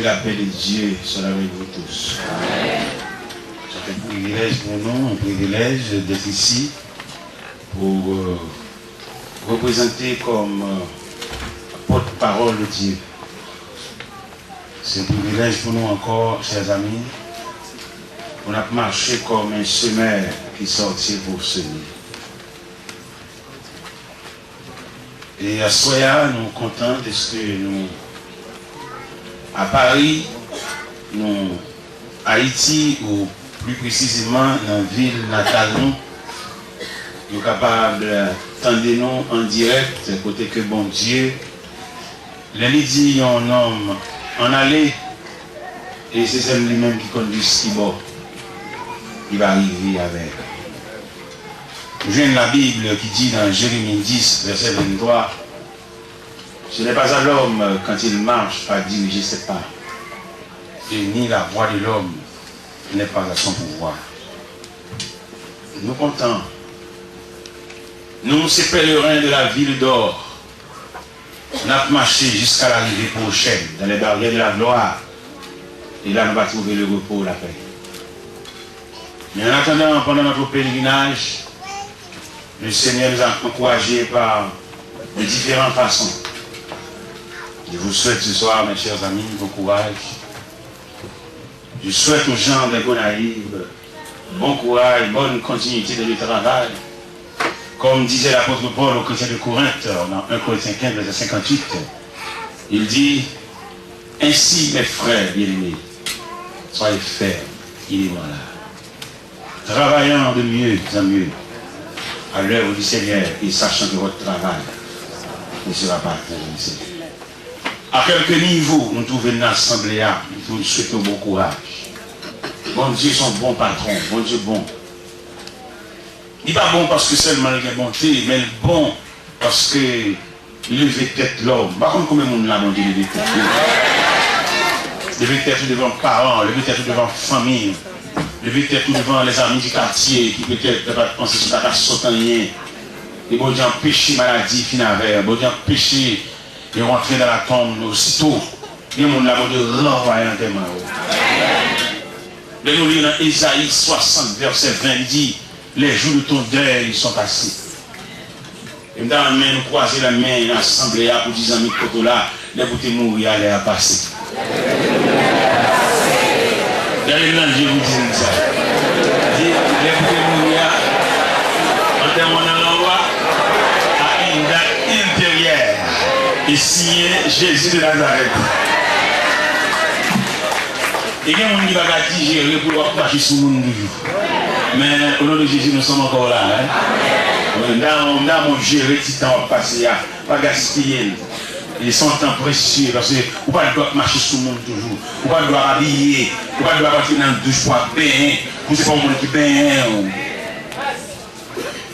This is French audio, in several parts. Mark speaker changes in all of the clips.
Speaker 1: La paix de Dieu soit avec vous tous. C'est un privilège pour nous, un privilège d'être ici pour représenter comme porte-parole de Dieu. C'est un privilège pour nous encore, chers amis. On a marché comme un semeur qui sortit pour semer. Et à Soya, nous sommes contents de ce que nous, à Paris, nous, Haïti, ou plus précisément dans la ville natale, nous sommes capables d'entendre nous en direct, côté que bon Dieu, l'année dit un homme en aller, et c'est celle lui-même qui conduit ce qui va. Il va arriver avec. Je viens de la Bible qui dit dans Jérémie 10, verset 23, ce n'est pas à l'homme quand il marche à diriger ses pas, et ni la voix de l'homme n'est pas à son pouvoir. Nous comptons. Nous, ces pèlerins de la ville d'or, nous avons marché jusqu'à l'arrivée prochaine, dans les barrières de la gloire, et là nous allons trouver le repos, la paix. Mais en attendant, pendant notre pèlerinage, le Seigneur nous a encouragés par de différentes façons. Je vous souhaite ce soir, mes chers amis, bon courage. Je souhaite aux gens de Gonaïve bon courage, bonne continuité de le travail. Comme disait l'apôtre Paul aux chrétiens de Corinthe, dans 1 Corinthiens 15, verset 58, il dit, ainsi mes frères bien-aimés, soyez fermes, il est voilà. Travaillant de mieux en mieux à l'œuvre du Seigneur et sachant que votre travail ne sera pas intéressé. À quelques niveaux, nous trouvons une assemblée, nous souhaitons bon courage. Bon Dieu, son bon patron, bon Dieu bon. Il n'est pas bon parce que seulement il est bonté, mais bon parce que lever tête l'homme. Par contre, combien de monde l'a bon Dieu lever tête? Lever tête devant les parents, lever tête devant la famille. Lever tête devant les amis du quartier qui peut-être ne peuvent pas penser sur la sautanien. Et bon Dieu empêcher maladie finalement, bon Dieu empêcher de rentrer dans la tombe aussitôt. Il y a un monde là de renvoyer en témoin. De nous lire dans Ésaïe 60, verset 20, il dit, les jours de ton deuil ils sont passés. Et dans la main, nous croiser la main dans l'assemblée pour dire amis de côté là, les bouteilles mourir, aller à passer. D'ailleurs, là, je vous dis ça. Les bouteilles mourir, en termes de l'envoi, à une date intérieure, et signé Jésus de Nazareth. Et il y a des gens qui va digérer pour marcher sur le monde. Mais au nom de Jésus, nous sommes encore là. Dans mon gérer, petit temps passé, pas gaspiller. Ils sont temps précieux parce que vous ne pouvez pas marcher sur le monde toujours. Vous ne pouvez pas habiller. Vous ne pouvez pas partir dans la douche pour baigner. Vous ne savez pas le monde qui baigne.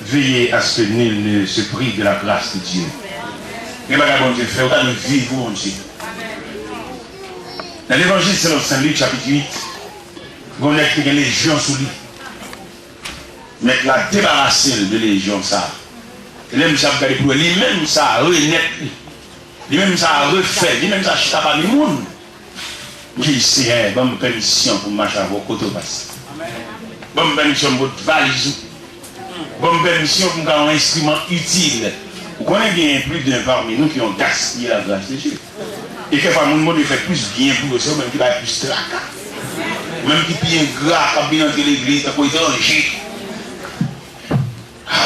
Speaker 1: Veillez à ce que nul ne se prive de la grâce de Dieu. Mais bon Dieu fait autant de vivre, mon Dieu. Dans l'évangile selon Saint Luc, chapitre 8, vous avez des légions sous lui. Mais la débarrasser de légion, ça. Et même ça, vous regardez pour lui-même, ça renaît. Lui-même, ça refait. Lui-même, ça chita par le monde. Oui, c'est bonne permission pour marcher à vos côtés. Bonne permission pour votre valise. Bonne permission pour un instrument utile. Vous connaissez bien plus d'un parmi nous qui ont gaspillé la grâce de Dieu. Et quelquefois, le monde fait plus bien pour eux, même qui va plus tracas. Même qui pille un gras, qui vient dans l'église, qui est étranger.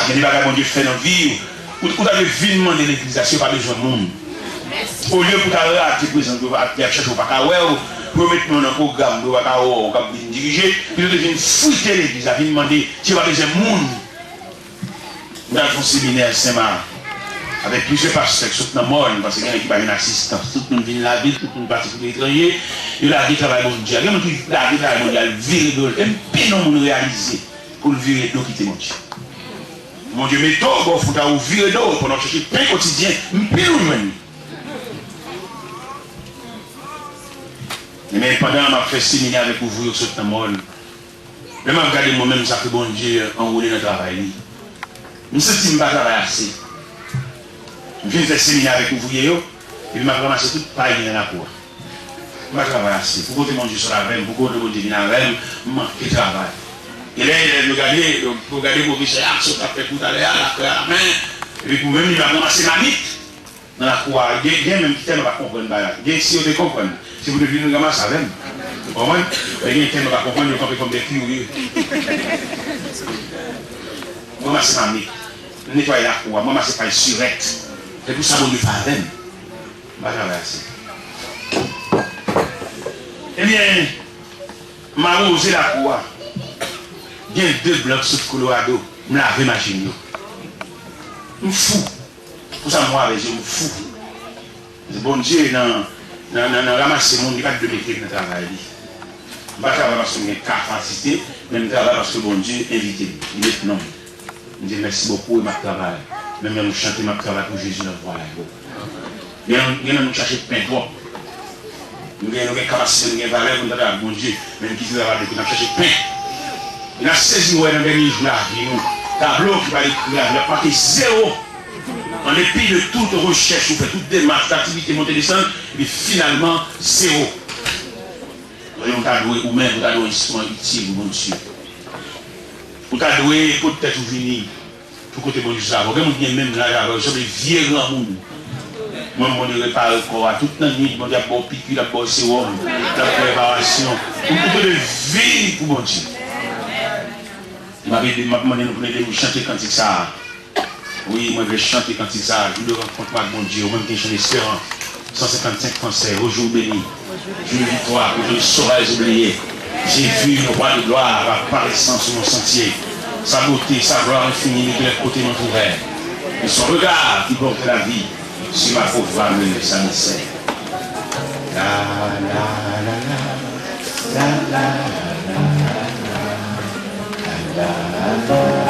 Speaker 1: Il y a des bagages que Dieu fait dans la vie. Vous avez vilement de l'église, ce n'est pas besoin de monde. Au lieu pour rater, vous avez cherché au Pacaway, vous mettez dans un programme, vous avez dirigé, puis vous devez fouiller l'église, vous avez demandé si vous avez besoin de monde. Vous avez fait un séminaire Saint-Marc. Avec plusieurs pasteurs qui sont dans le monde, parce qu'il y a une assistance, tout le monde vient de la ville, tout le monde parti pour l'étranger, et la vie travaille mondial. Il y a qui la vie travaille mondial, virer d'eau, et puis non, nous réaliser pour le virer d'eau quitter mon Dieu. Mon Dieu, mais toi, il faut que virer d'eau pour nous chercher pain quotidien, puis nous même. Mais pendant que je fais séminaire avec vous, sur le monde, je me regarde moi-même, ça que bon Dieu enroulé dans le travail. Je ne sais pas si je ne vais pas travailler assez. Je viens faire séminaire avec vous, et je vais ramassé toute paille dans la cour. je travaille assez. Pour côté mon Dieu sur la veille, pour côté mon Dieu vient avec, je manque de travail. Et là, il regarder mon vice, ça fait tout à l'heure, la main, et puis pour même, il va commencer ma mythe. Dans la cour, il y a même qui ne va pas comprendre. Il y a si vous comprenez. Si vous devez nous ramasser avec, vous comprenez? Il y a qui ne va pas comprendre, il comme des curieux. Moi, c'est ma mythe. Nettoyer la cour, moi, c'est pas une surette. C'est pour ça que je ne fais pas avec. Je vais travailler assez. Eh bien, je vais arroser la cour. Il y a 2 blocs sur le Colorado. Je vais laver ma machine. Je suis fou. Pour ça, moi, je suis fou. C'est bon Dieu, dans ramasser le monde, il n'y a pas de métier dans le travail. Je ne vais pas travailler parce que j'ai une capacité, mais je travaille parce que bon Dieu invite. Il est non. Je dis merci beaucoup et ma travail. Même si nous chantons ma travail pour Jésus, nous voilà. Nous allons chercher pain propre. Nous avons une capacité, nous avons une valeur pour travailler avec bon Dieu. Même qui travaille avec nous, nous chercher pain. Il a saisi dans les derniers jours la vie. Tableau qui va écrire, il a marqué 0. En dépit de toute recherche, vous faites toute démarche d'activité montée descente, et finalement 0. Vous avez doué ou même vous avez un instrument utile, mon Dieu. Vous avez doué peut-être vous venir pour côté bon Dieu. Vous avez même là, vous avez vieux grand monde. Moi, je me répare le corps toute la nuit, je me dis à bon piqûre, à bon sérum, la préparation. Vous pouvez le vivre pour mon Dieu. Il m'a demandé de chanter quand ça. Oui, moi je vais chanter quand ça. Je le rencontre avec mon Dieu, même que je l'espérance. 155 français, au jour béni. Jour de victoire, que je ne saurais oublier. J'ai vu le roi de gloire apparaissant sur mon sentier. Sa beauté, sa gloire infinie de tous les côtés m'entouraient. Et son regard qui porte la vie sur ma pauvre femme et sa misère. La la la la la la la la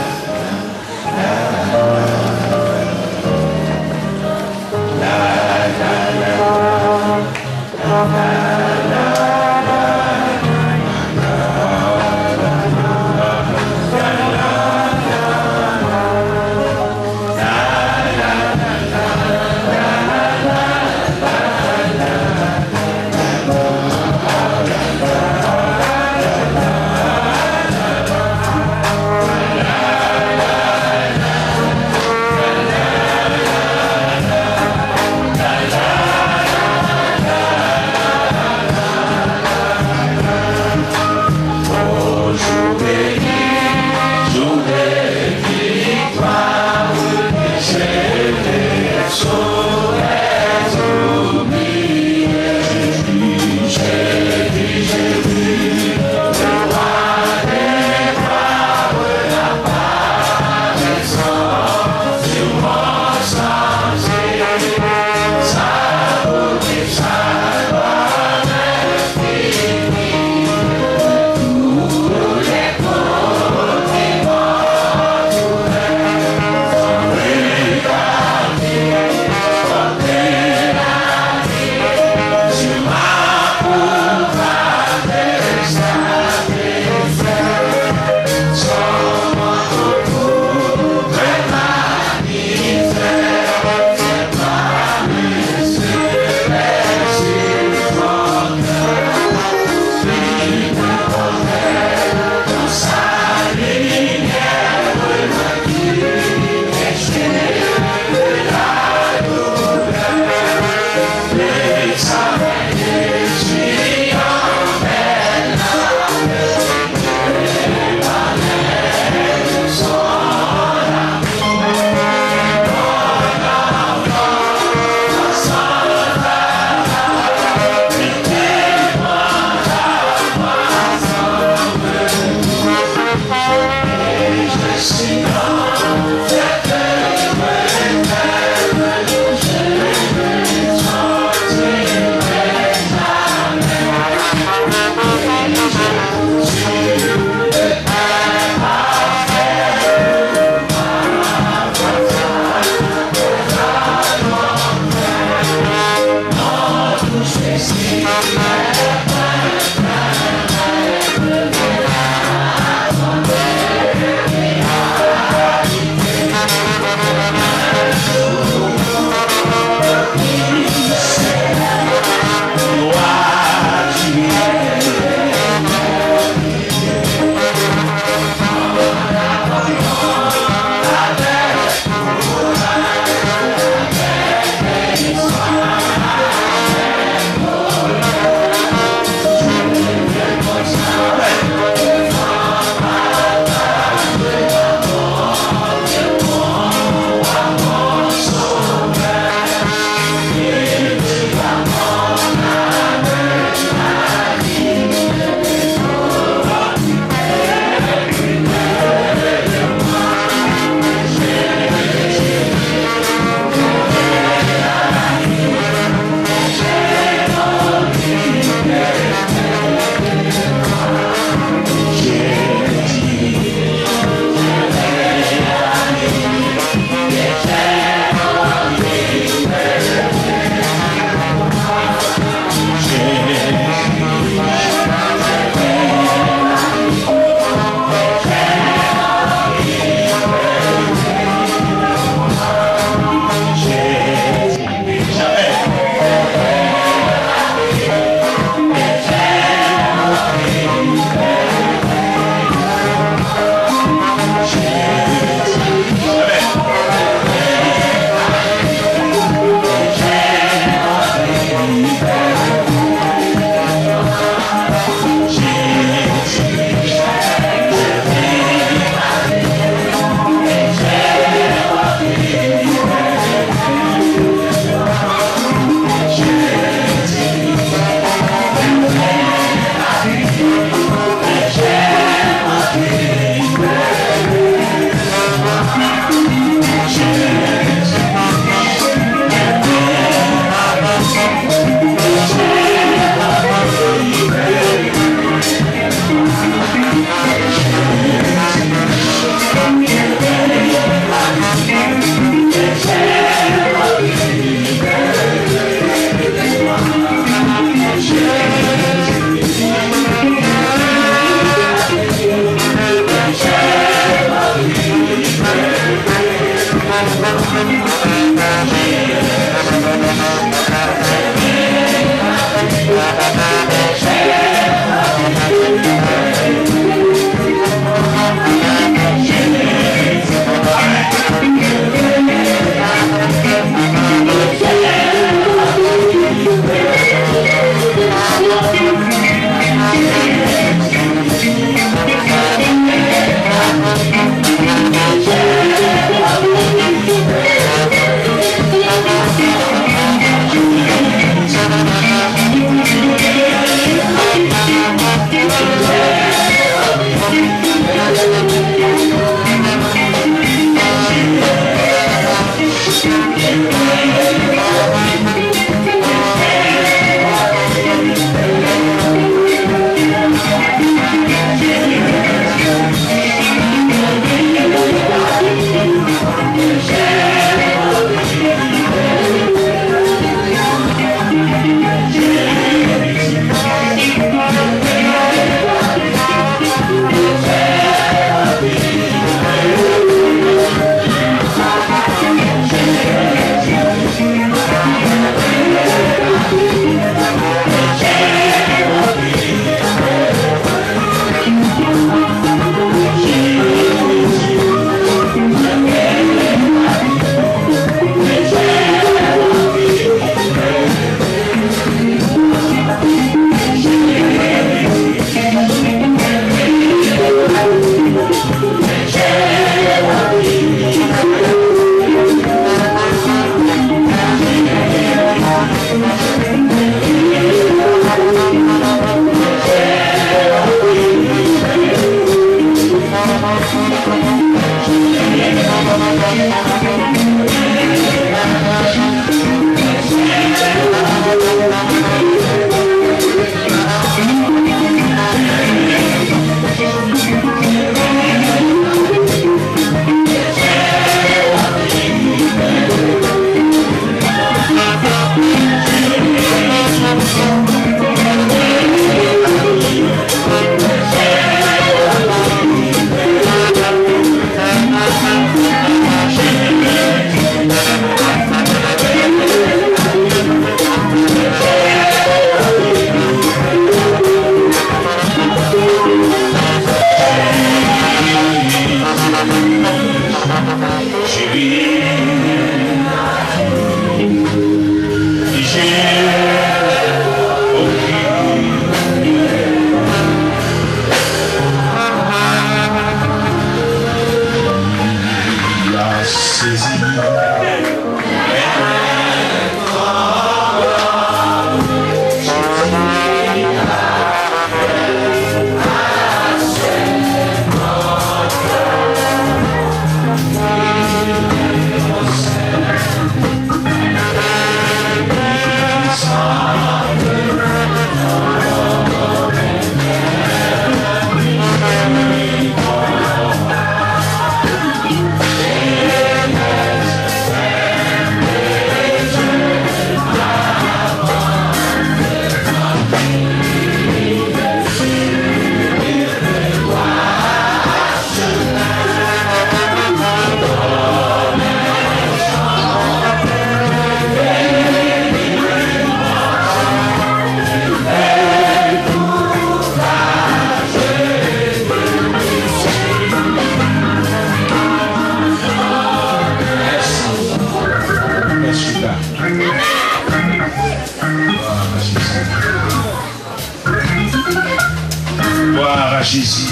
Speaker 1: Gloire à Jésus.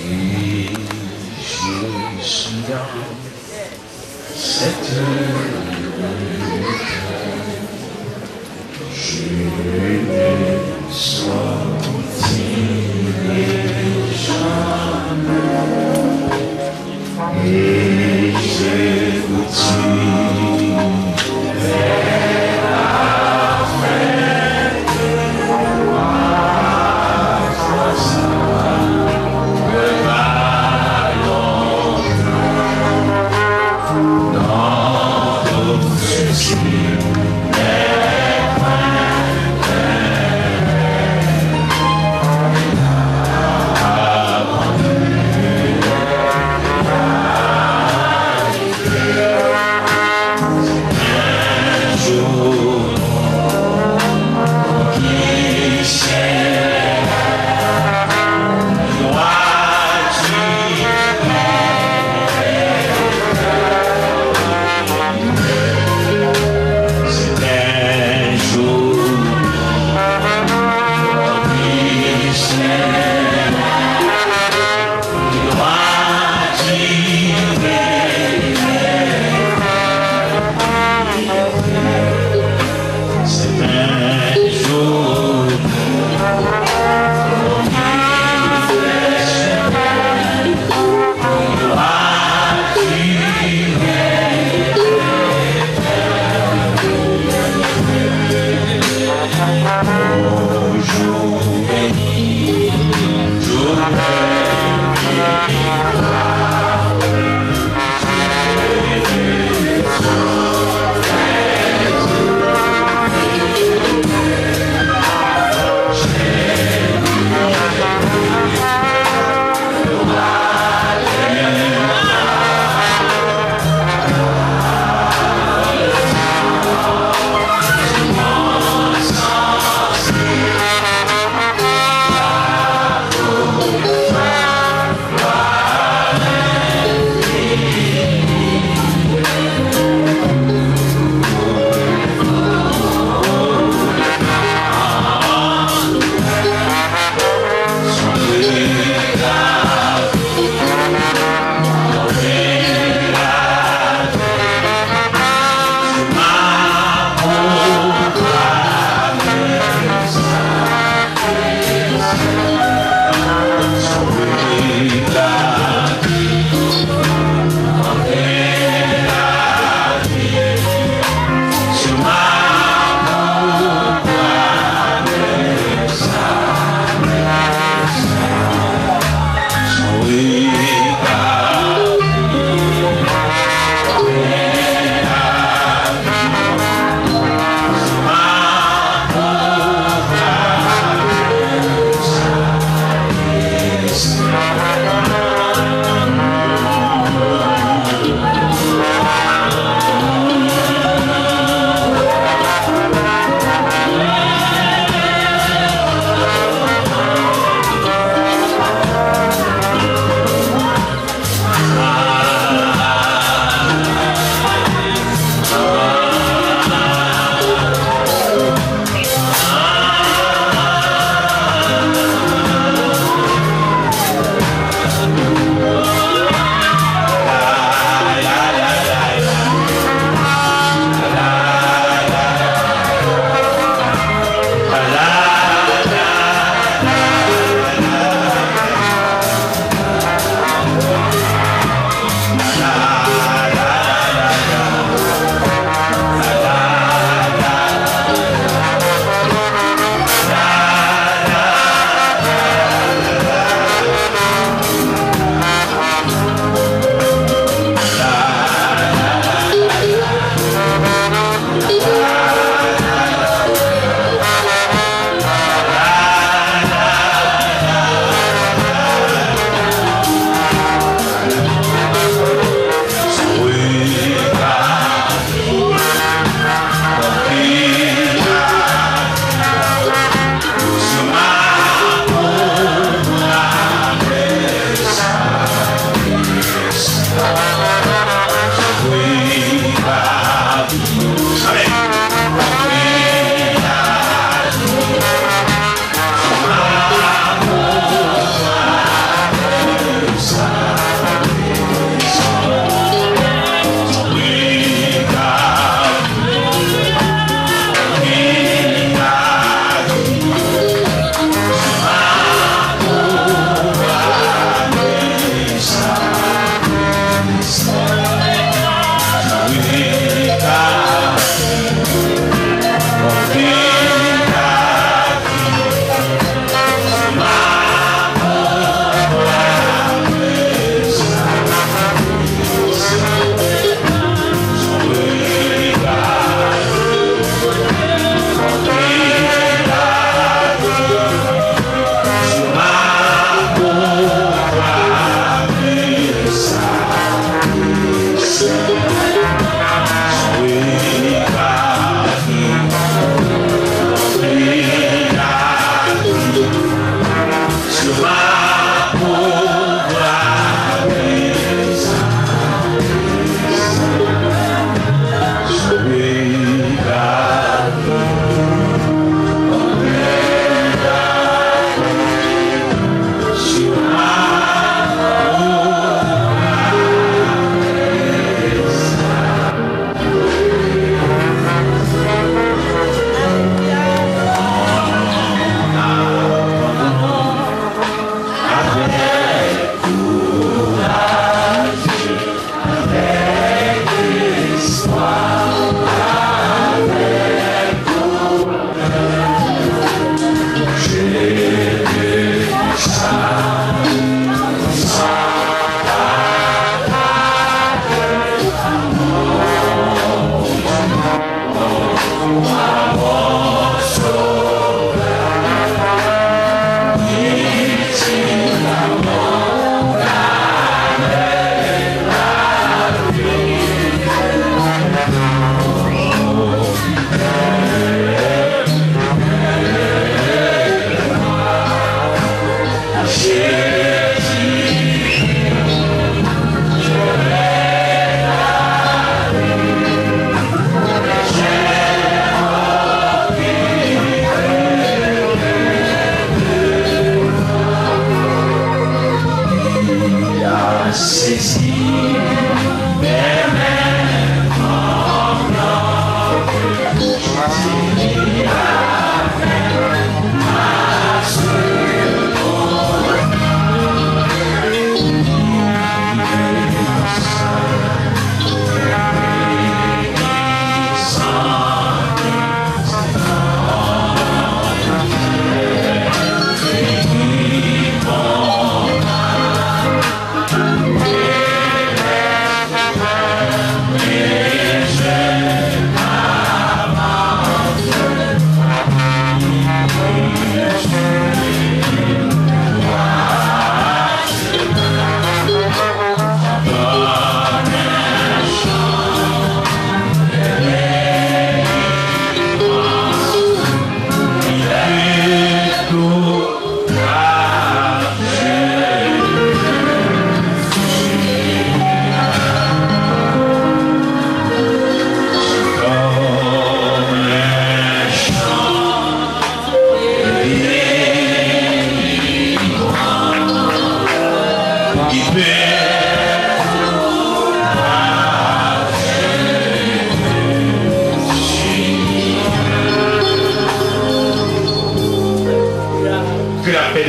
Speaker 1: Et je suis dans cette je ne sortirai jamais et je vous tuerai.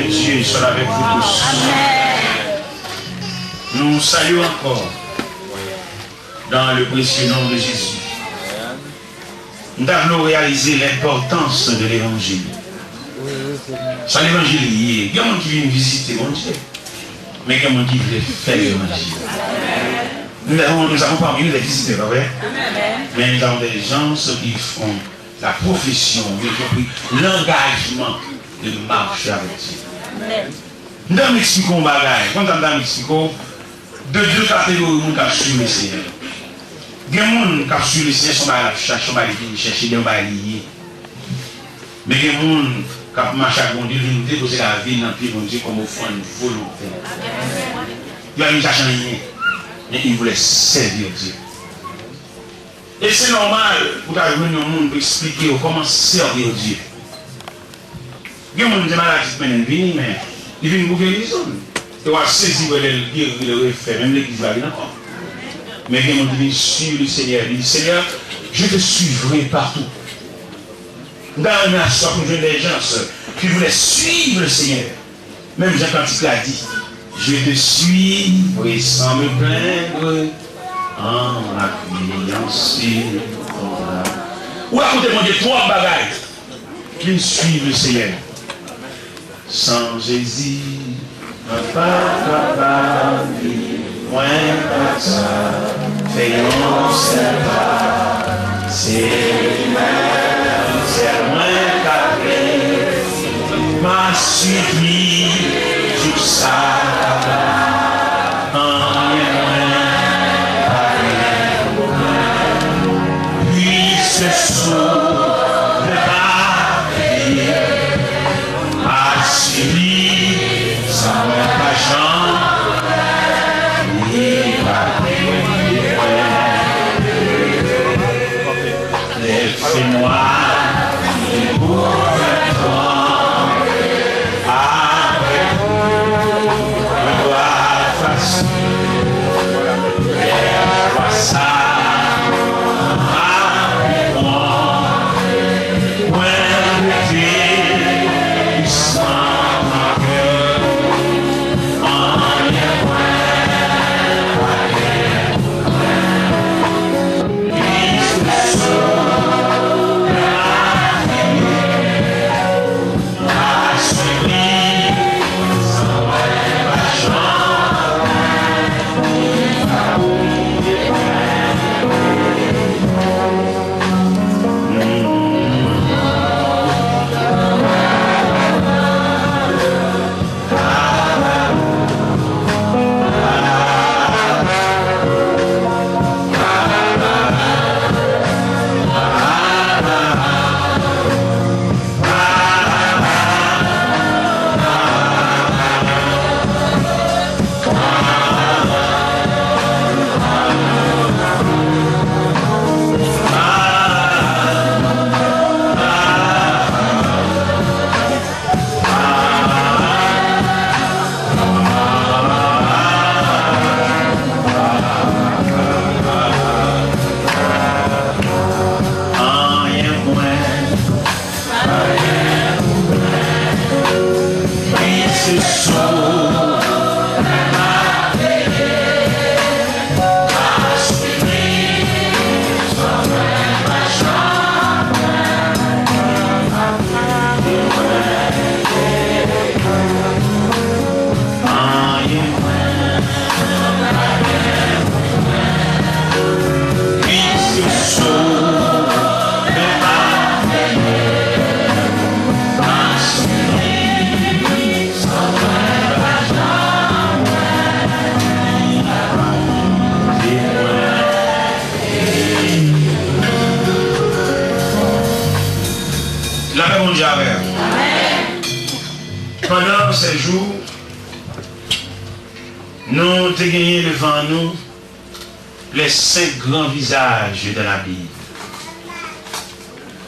Speaker 1: de Dieu soit avec vous tous. Nous saluons encore dans le précieux nom de Jésus. Nous avons réalisé l'importance de l'évangile. C'est l'évangile lié. Il y a des gens qui viennent visiter mon Dieu, mais il y a des gens qui veulent faire l'évangile. Nous avons parmi nous des visiteurs, pas vrai? Mais nous avons des gens qui font la profession, l'engagement de marcher avec Dieu. Nous allons expliquer un bagage. Quand nous allons expliquer, de deux catégories de gens qui suivent le Seigneur. Il y a des gens qui suivent le Seigneur, sont chercher des bails. Mais il y a des gens qui marchent avec Dieu, qui déposent la vie dans le pied de Dieu comme offrande volontaire. Il y a des gens qui ne cherchent rien, mais ils voulaient servir Dieu. Et c'est normal pour arriver dans le monde pour expliquer comment servir Dieu. Il y a des gens qui ont des maladies, mais ils viennent pour guérison. Ils vont saisir le faire, même l'église va venir encore. Mais il y a des gens qui viennent suivre le Seigneur. Ils disent, Seigneur, je te suivrai partout. Dans un instant, pour des gens qui voulaient suivre le Seigneur. Même Jean Cantique l'a dit, je te suivre et sans me plaindre. En appuyant sur ton âme. Ou à côté, mon Dieu, trois bagailles qui suivent le Seigneur. Sans Jésus, pas capable, moins que ça, faisons cela. C'est moins qu'après, m'a suivi sur ça. Pendant ces jours, nous avons gagné devant nous les 5 grands visages de la Bible.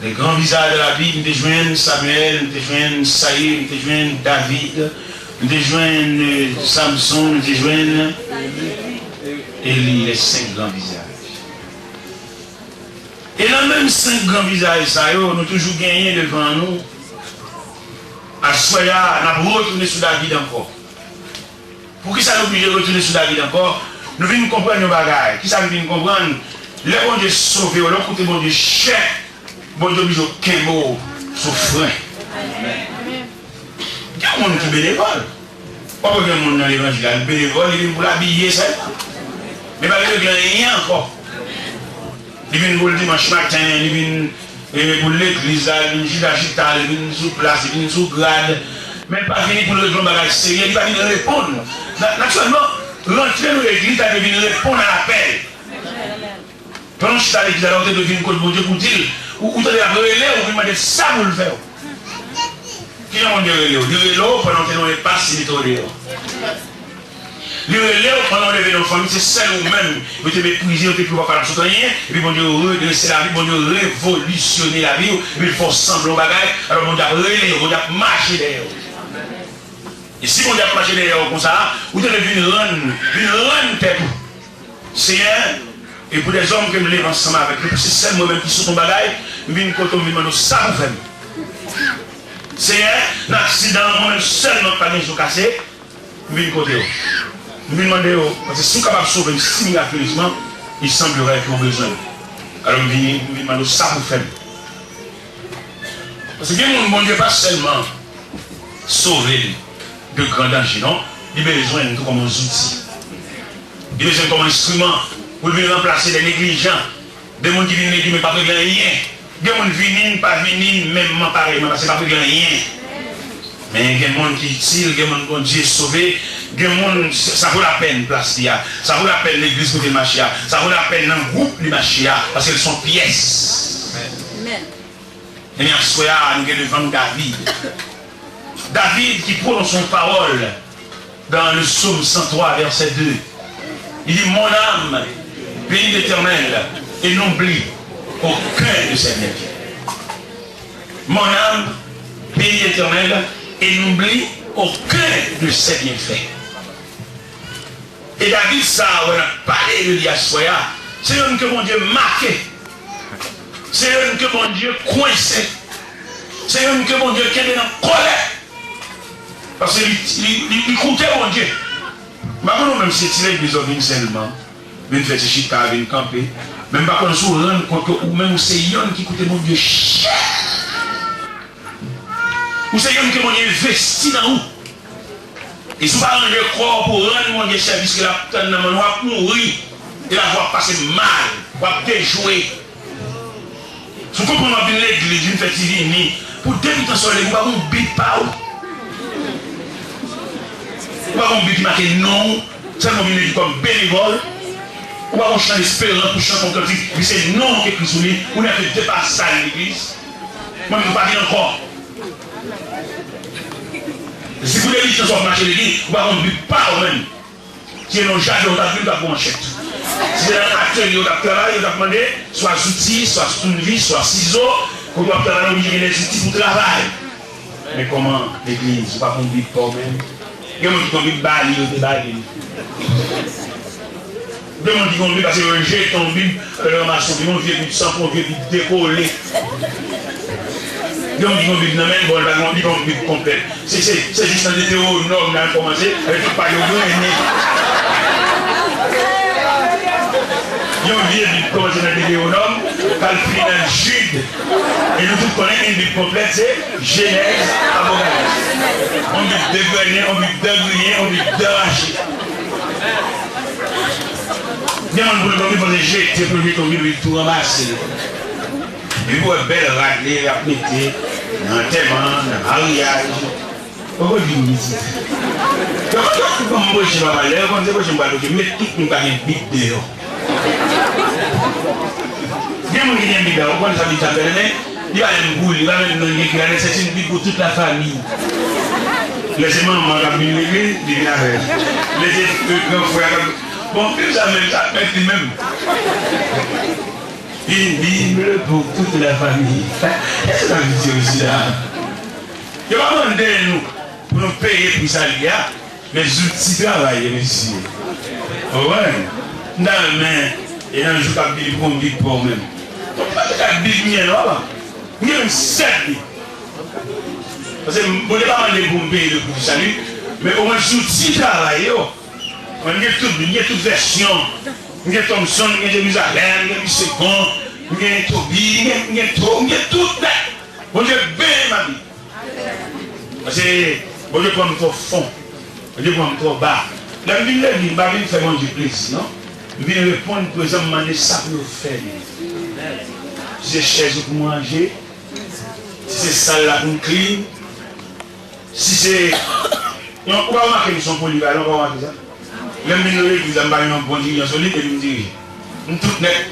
Speaker 1: Les grands visages de la Bible, nous joignons Samuel, nous joignons Saïd, nous joignons David, nous joignons Samson, nous joignons Élie, les 5 grands visages. Et dans même 5 grands visages, nous avons toujours gagné devant nous à Soya, nous retourner sur David encore. Pour qui ça nous oblige de retourner sur David encore? Nous venons comprendre nos bagages. Qui ça nous vient comprendre? Le bon Dieu sauvé, le côté bon Dieu cher, bon Dieu oblige aucun mot souffrant. Il y a un monde qui est bénévole. Pas qu'il y a un monde dans l'évangile, il est bénévole, il vient pour l'habiller, ça. Mais pas qu'il n'y a rien encore. Il vient pour le dimanche matin, il vient pour l'église, il vient d'Agita, il vient sous place, il vient sous grade. Mais pas venir pour le grand bagage sérieux, il va venir répondre. Naturellement, rentrer dans l'église, il va venir répondre à l'appel. Pendant que je suis à l'église, alors on devine que mon Dieu pour dire, ou tu as la relais, ou vous demandez ça pour le faire. Qui est mon Dieu relais? Le relais, pendant que nous ne pas si vite au relais. Le relais, pendant que nous venons en famille, c'est seul ou même, vous te méprisez, vous te pouvez pas faire rien, et puis mon Dieu redresser la vie, mon Dieu révolutionner la vie, et puis il faut sembler au bagage, alors mon Dieu relais, mon Dieu marcher derrière. Et si mon Dieu marcher derrière comme ça, vous devez venir rendre tête. Seigneur, et pour des hommes qui me lèvent ensemble avec eux, c'est seul moi-même qui sont ton bagage, je viens quand on me demande ça pour faire. Seigneur, l'accident, moi-même seul, notre panier sont cassés, je viens côté. Je viens demander, parce que si nous sommes capables de sauver si miraculeusement, il semblerait qu'ils ont besoin. Alors je viens demander ça pour faire. Parce que mon Dieu pas seulement sauver de grands dangers, non? Il a besoin de tout comme un outil. Il a besoin comme un instrument pour venir remplacer des négligents, des gens qui viennent mais pas faire rien. Des gens qui viennent, pas venir, même pareil, parce que pas faire rien. Mais il y a des gens qui utilisent, il y a des gens qui sont sauvés, il y a des gens, ça vaut la peine, place, ça vaut la peine l'église côté Machia, ça vaut la peine un groupe de Machia, parce qu'elles sont pièces. Amen. Et bien, soyez nous devant David. David qui prononce son parole dans le psaume 103, verset 2. Il dit, mon âme, bénis l'Éternel, et n'oublie aucun de ses bienfaits. Mon âme, bénis l'Éternel, et n'oublie aucun de ses bienfaits. Et David, ça, on a parlé de l'Iassoya, c'est un que mon Dieu marqué, c'est un que mon Dieu coincé, c'est un que mon Dieu qui est en colère. Parce qu'il comptait mon Dieu. Maintenant, même si c'est l'église seulement, même fait chica, vient camper, même pas qu'on se rende compte que ou même c'est yon qui coûte mon Dieu cher. Ou c'est yon que mon Dieu investi dans nous. Et si vous parlez de corps pour rendre mon Dieu service, que la putain de va mourir, et la va passer mal, va déjouer. Si vous comprenez bien l'église, une fête divine, pour débuter sur l'église, vous ne bite pas. Ou pas qu'on dit marqué non, seulement il dit comme bénévole. Ou pas qu'on chante espérant pour chanter comme si c'est non qui est écrit sur lui. On a fait dépasser ça à l'église. Moi, je ne peux pas dire encore. Si vous voulez dire que vous marchez l'église, ou pas qu'on ne dit pas au même. Si on a jamais on a vu la manchette. Si c'est un atelier, on a travaillé, on a demandé soit outils, soit tournevis, soit ciseaux, qu'on doit travailler, on a des outils pour travailler. Mais comment l'église, ou pas qu'on ne dit pas au même. Il y a des gens qui ont mis bali, ils ont bali. Il y a des gens qui ont mis parce que j'ai tombé, le maçon, ils ont vu du sang, ils ont vu décoller. Il y a des gens qui ont vu dans même bon, ils ont vu complet. C'est juste un Deutéronome, on a commencé avec tout paillot blanc. Ils ont vu commencer dans le Deutéronome, quand il finit dans Jude. Et nous tous connaissons une Bible complète, c'est Genèse, Apocalypse. On dit dégrainer, on dit dégriner, on dit déracher. Demande pour le temps, il faut jeter pour lui tomber, il tout ramasser. Et puis, une belle raclée, à péter, dans un témoin, dans un mariage. Pourquoi il dit ça? Comme moi, je ne vais pas l'air, comme je ne vais pas l'air, mais tout le monde a une Bible dehors. Il y a des gens qui ont une Bible, on ça dit il va même boule, il va même donner c'est une Bible pour toute la famille. Laissez-moi m'en une l'église, il vient avec. Laissez grands frères. Bon, plus ça même, ça fait lui même. Une Bible pour toute la famille. Qu'est-ce que ça veut dire aussi là? Il va demander nous pour nous payer pour ça, les outils de travail, monsieur. Ouais. Dans la main, et un jour, il y a une Bible pour même. Donc, pas de Bible, il y a une 7. Parce que je ne vais pas demander pour me payer le prix du salut, mais au moins je suis travail. On a toute version. Il y a Thompson, il y a Jérusalem, il y a Second, il y a Toby, il y a tout. Bon Dieu, bien ma vie. Parce que bon Dieu, prend trop fond. Bon Dieu, prend trop bas. La vie, je ne vais pas faire mon Dieu plaisir, non? Je vais répondre, par exemple, demander ça pour le faire. Si c'est chaise pour manger, si c'est salle là pour clean, si c'est. On va remarquer qu'ils sont polyvalents, on va remarquer ça. Même si nous avons un bon dirigeant solide, et nous dirige. Nous tous net.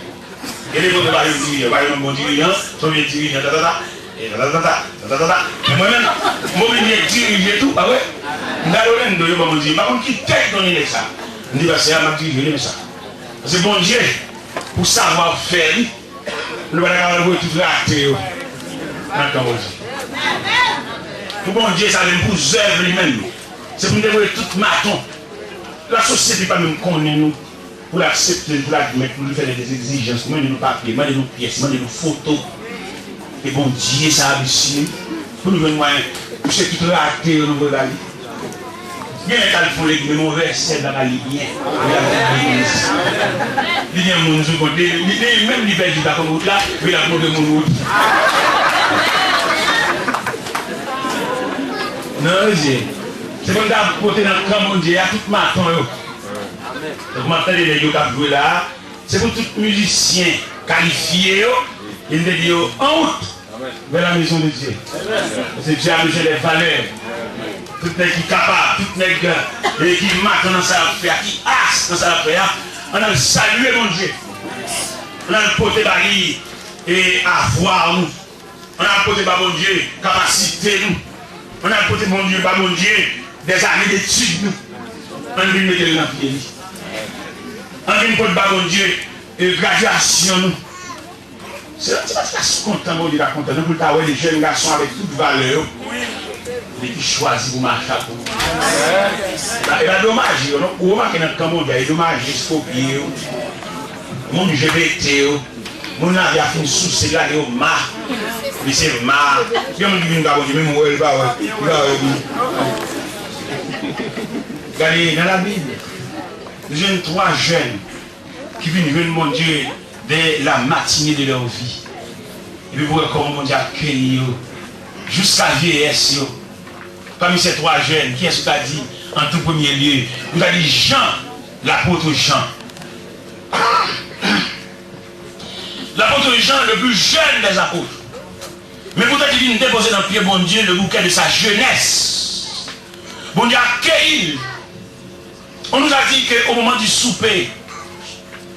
Speaker 1: Et les autres un bon dirigeant, sont bien dirigeants, mais moi-même, je dirige tout, ah ouais. Nous avons dit, par contre, qui tête donner ça? Nous disons, c'est à ma diriger ça. C'est bon Dieu, pour savoir faire, nous allons avoir tout raté. Pour bon Dieu, ça vient pour œuvre lui-même. C'est pour nous dévoiler tout maton. La société n'est pas même connaît nous pour l'accepter, pour l'admettre, pour lui faire des exigences, pour nous papiers, pour nous pièces, pour nous photos. Et bon Dieu, ça a réussi. Pour nous venir, pour ceux qui sont ratés, nous voulons aller. Bien, les font les mauvais, c'est dans la vie bien. Il y a un monde qui est même l'hiver du d'accord route là, mais il a monté mon route. Non, c'est comme ça, pour porter dans le camp mondial, tout matin. Donc, maintenant, les gens qui jouent là, c'est pour tous les musiciens qualifiés, ils disent en route vers la maison de Dieu. C'est Dieu a mis les valeurs. Tout le monde qui est capable, tout le monde qui marque dans sa affaire, qui asse dans sa affaire, on a salué mon Dieu. On a porté Bali et avoir nous. On a porté mon Dieu capacité nous. On a porté mon Dieu des années d'études nous. On vient mettre dans le pied. On vient porter mon Dieu graduation nous. C'est pas content, mon Dieu, content. Nous pouvons avoir des jeunes garçons avec toute valeur. Et qui choisit pour marcher pour nous. Et là, dommage, on remarque dans le camp mondial, il est dommage, il faut oublier. Mon LGBT, mon avis a fait une souci là, il est marre. Mais c'est marre. Il y a un qui vient de même où il va. Regardez, dans la Bible, nous avons 3 jeunes qui viennent vers mon Dieu dès la matinée de leur vie. Et puis, vous voyez comment mon Dieu accueille jusqu'à vieillesse. Parmi ces 3 jeunes, qui est-ce que tu as dit en tout premier lieu? Vous avez dit Jean, l'apôtre Jean. L'apôtre Jean, le plus jeune des apôtres. Mais peut-être qu'il vient déposer dans le pied, bon Dieu, le bouquet de sa jeunesse. Bon Dieu accueille. On nous a dit qu'au moment du souper,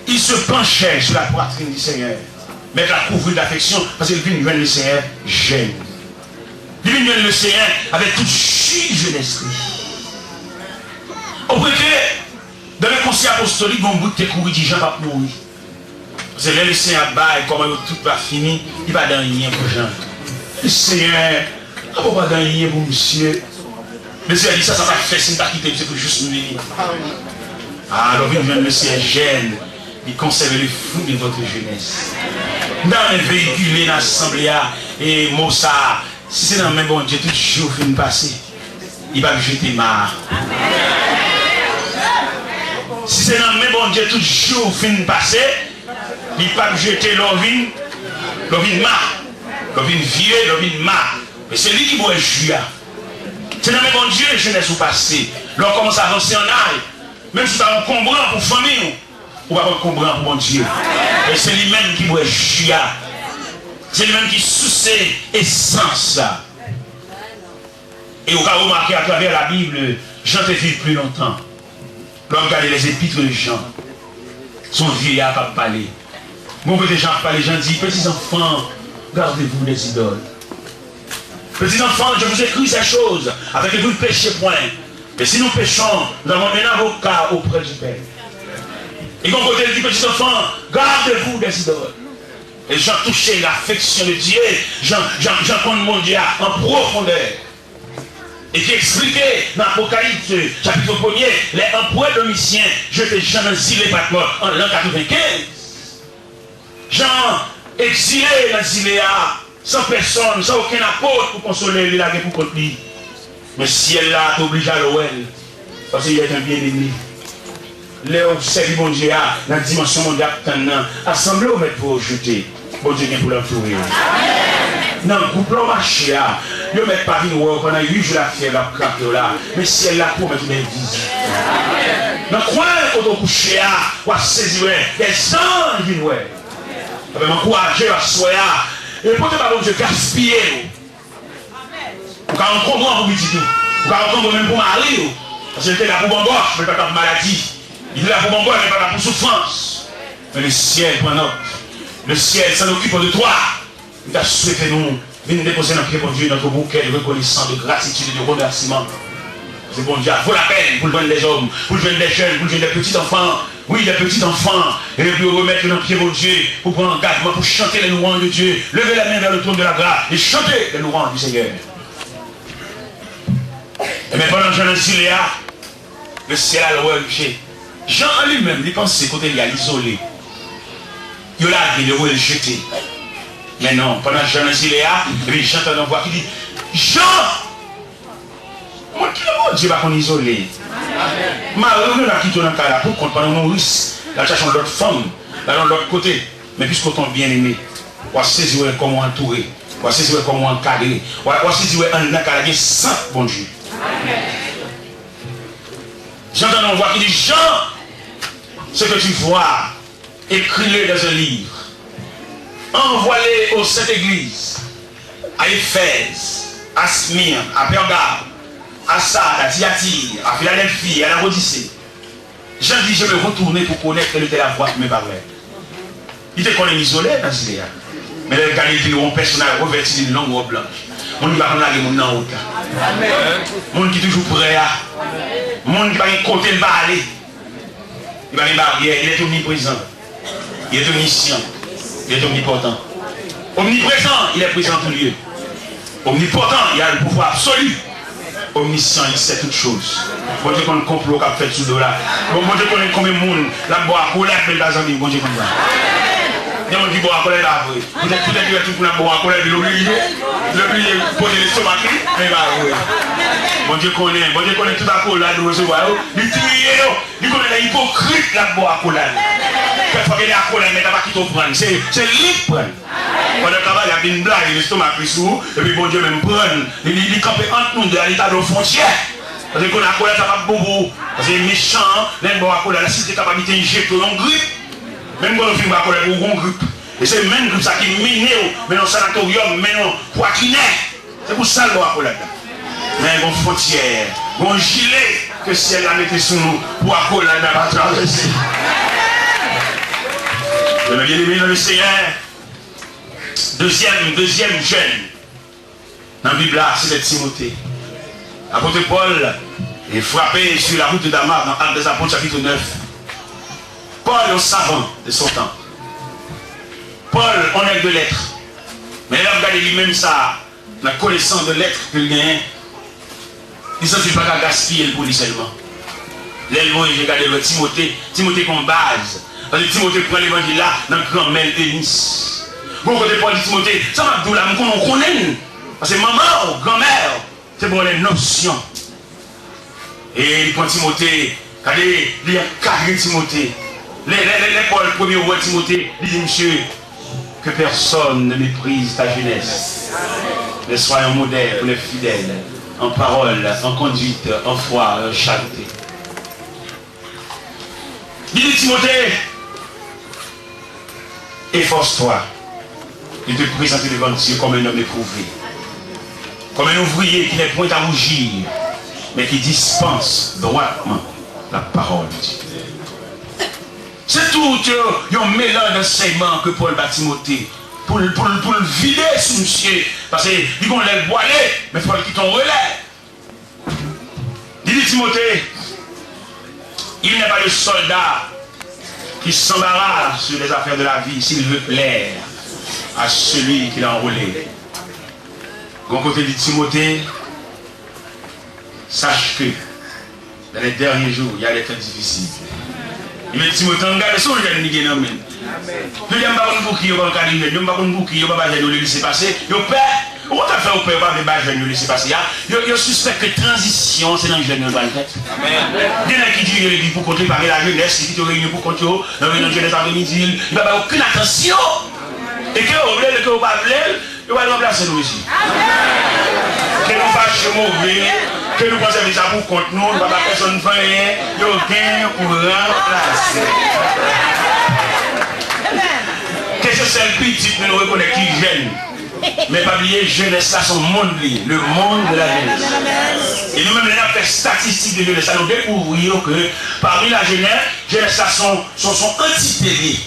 Speaker 1: il se penchait sur la poitrine du Seigneur. Mais la couvrir d'affection, parce qu'il vient voir le Seigneur jeune. Il vient le Seigneur avec toute jeunesse. Au point que dans le conseil apostolique, on bout de courir du Jean va mourir. C'est là le Seigneur baille, comment tout va finir, il va dans rien pour Jean. Le Seigneur, il va pas dans rien pour monsieur. Monsieur a dit ça va faire si il va quitter, c'est pour juste nous venir. Alors, il vient le Seigneur jeune, il conserve le fruit de votre jeunesse. Dans les véhicules, dans l'assemblée, et Mossa. Si c'est dans le même bon Dieu, tout jour fin passer, il va me jeter marre. Si c'est dans le même bon Dieu, tout jour fin passer, il va me jeter l'ovine marre. L'ovine vieux, l'ovine marre. Mais c'est lui qui boit le jus. C'est dans le même bon Dieu, jeunesse ou passé. L'on commence à avancer en âge. Même si tu as un combrant pour famille, ou pas un combrant pour mon Dieu. Et c'est lui-même qui boit le jus. C'est lui-même qui soucie essence là. Et on va remarquer à travers la Bible, Jean te vit plus longtemps. L'homme regarde les épîtres de Jean. Son vieillard va parler. Mon petit Jean parle, Jean dit, petits enfants, gardez-vous des idoles. Petits enfants, je vous écris ces choses, afin que vous ne péchiez point. Mais si nous péchons, nous avons un avocat auprès du Père. Et quand côté dit, petits enfants, gardez-vous des idoles. Et Jean touchait l'affection de Dieu, Jean compte mon Dieu en profondeur. Et qui expliquait dans l'Apocalypse, chapitre 1er, les empereurs domiciens, je te Jean exilé par mort en l'an 95. Jean exilé dans Ziléa, sans personne, sans aucun apôtre pour consoler lui, pour contre lui. Mais si elle là, t'oblige à l'ouel, parce qu'il est un bien-aimé. Léo, c'est le bon Dieu, dans la dimension mondiale, assemblée au maître pour jeter. Bon Dieu vient pour l'entourer. Dans le groupe, l'on marche là. Le maître Paris, pendant 8 jours, la fièvre, la craque là. Mais si elle là, pour mettre une invisible. Dans le coin, quand on couche là, on va saisir des anges qui nous. On va m'encourager à soyer. Et pour te parler, Dieu, gaspiller. Vous avez un comprendre pour petit tout. Vous avez un comprendre même pour Marie. Parce que j'étais là pour mon gauche, mais pas pour maladie. Il est là pour mon gauche, mais pas pour souffrance. Mais le ciel prend note. Le ciel s'en occupe de toi. Il t'a souhaité nous venir déposer notre pied pour Dieu, notre bouquet de reconnaissance, de gratitude et de remerciement. C'est bon Dieu, il faut la peine pour le joindre des hommes, pour le joindre des jeunes, pour le joindre des petits enfants. Oui, des petits enfants. Et puis remettre notre pied pour Dieu, pour prendre engagement, pour chanter les louanges de Dieu. Lever la main vers le trône de la grâce et chanter les louanges du Seigneur. Et mais pendant que Jean dit là, le ciel a le touché. Jean en lui-même, il pense côté il a isolé. Il a dit, il a jeté. Mais non, pendant que Jean dit là, et puis j'entends une voix qui dit, Jean, moi qui le Dieu va qu'on isolé. Malheureusement, là qui tourne dans le cas pour contre pendant nos risques, la cherchons d'autres femmes, là de l'autre côté. Mais puisqu'on est bien aimé, on va saisir comment entourer, on va saisir comment encadrer, on va saisir un encadré sans bon Dieu. J'entends une voix qui dit, Jean, ce que tu vois, écris-le dans un livre. Envoie-le aux sept églises, à Éphèse, à Smyrne, à Pergame, à Sade, à Thyatire, à Philadelphie, à la Odyssée. Jean dit, je vais retourner pour connaître quelle était la voix qui me parlait. Il était qu'on est isolé dans ce cas. Mais le gars, il dit, un personnage revêtu d'une longue robe blanche. On ne va pas aller mon nom. Mon qui est toujours prêt à. Mon qui va y côté, il va aller. Il va y barrière, il est omniprésent. Il est omniscient. Il est omnipotent. Omniprésent, il est présent en tout lieu. Omnipotent, il a le pouvoir absolu. Omniscient, il sait toutes choses. Bon Dieu, qu'on a un complot qui a fait sous le là. Bon Dieu, qu'on a combien de monde, la boire, qu'on a fait des amis, bon Dieu, comme ça. Il y a un qui boit à colère là, peut-être qu'il y a tout pour la boire à colère, il l'oublie, poser l'estomac, mais il va oui. Bon Dieu, qu'on est tout à colère, de recevoir, il tue, il connaît l'hypocrite la boire à colère. Quelquefois qu'il est à colère, mais il n'a pas qui te prendre, c'est lui qui prend. Pendant le travail, il y a une blague, l'estomac plus sous, et puis bon Dieu même prend, il campe entre nous de l'état de frontière. Parce qu'on a colère, ça va bobo, parce que méchant, les boire à colère, la cité capable de jeter en grippe. Même quand on fait un colère pour un grippe. Et c'est le même groupe ça qui mine, mais non sanatorium, mais non poitrinet. C'est pour ça le boire à colère. Mais une frontière, un gilet que si elle a mis sur nous, pour à colère, elle va traverser. Je me bien aimé dans le Seigneur. Deuxième jeune dans la Bible là, c'est Timothée. L'apôtre Paul est frappé sur la route de Damas dans Actes des Apôtres chapitre 9. Paul est un savant de son temps. Paul, on est de lettres. Mais là, regardez lui-même ça, la connaissance de lettres qu'il gagne. Il ne s'agit pas qu'à gaspiller pour lui seulement. L'éleveur, j'ai regardé le Timothée comme base. Parce que Timothée prend l'évangile là, dans le grand mail de Nice. Bon, quand Paul dit Timothée, ça m'a dit là, on connaît. Parce que maman, grand-mère, c'est pour les notions. Et il prend Timothée, regardez, il y a carré Timothée. L'école premier roi Timothée, il dit, monsieur, que personne ne méprise ta jeunesse. Mais sois un modèle pour les fidèles, en parole, en conduite, en foi, en charité. Il dit Timothée, efforce-toi de te présenter devant Dieu comme un homme éprouvé, comme un ouvrier qui n'est point à rougir, mais qui dispense droitement la parole de Dieu. C'est tout un mélange d'enseignement que Paul bat Timothée pour le vider sous monsieur. Parce qu'il vont les voiler, mais il faut qu'il t'en relève. Il dit Timothée, il n'y a pas de soldat qui s'embarrasse sur les affaires de la vie s'il veut plaire à celui qui l'a enrôlé. Quand côté dit Timothée, sache que dans les derniers jours, il y a des temps difficiles. Il me dit Timothée, regarde son jeune nigé non men. Nous n'avons pas un bouquet, nous n'avons pas un bouquet, nous n'avons pas un laisser passer. Nous père, comment tu as fait au père pas de jeunes laisser passer? Ils suspectent que transition, c'est dans le jeune de la tête. Il y en a qui disent pour compter parmi la jeunesse, qui te réunit pour compter, dans la jeunesse après-midi, il n'y a pas aucune attention. Et que vous voulez, que vous ne voulez, vous allez remplacer nous ici. Que nous fassions mauvais, que nous pensons que ça pour contre nous, nous ne pas personne faire rien, il y a aucun pour remplacer. Que ce soit le petit que nous reconnaissons qui jeune. Mais pas oublier, jeunesse, ça, son monde, le monde de la jeunesse. Et nous-mêmes, nous avons fait statistiques de jeunesse, nous découvrirons que parmi la jeunesse, ça sont antipédés.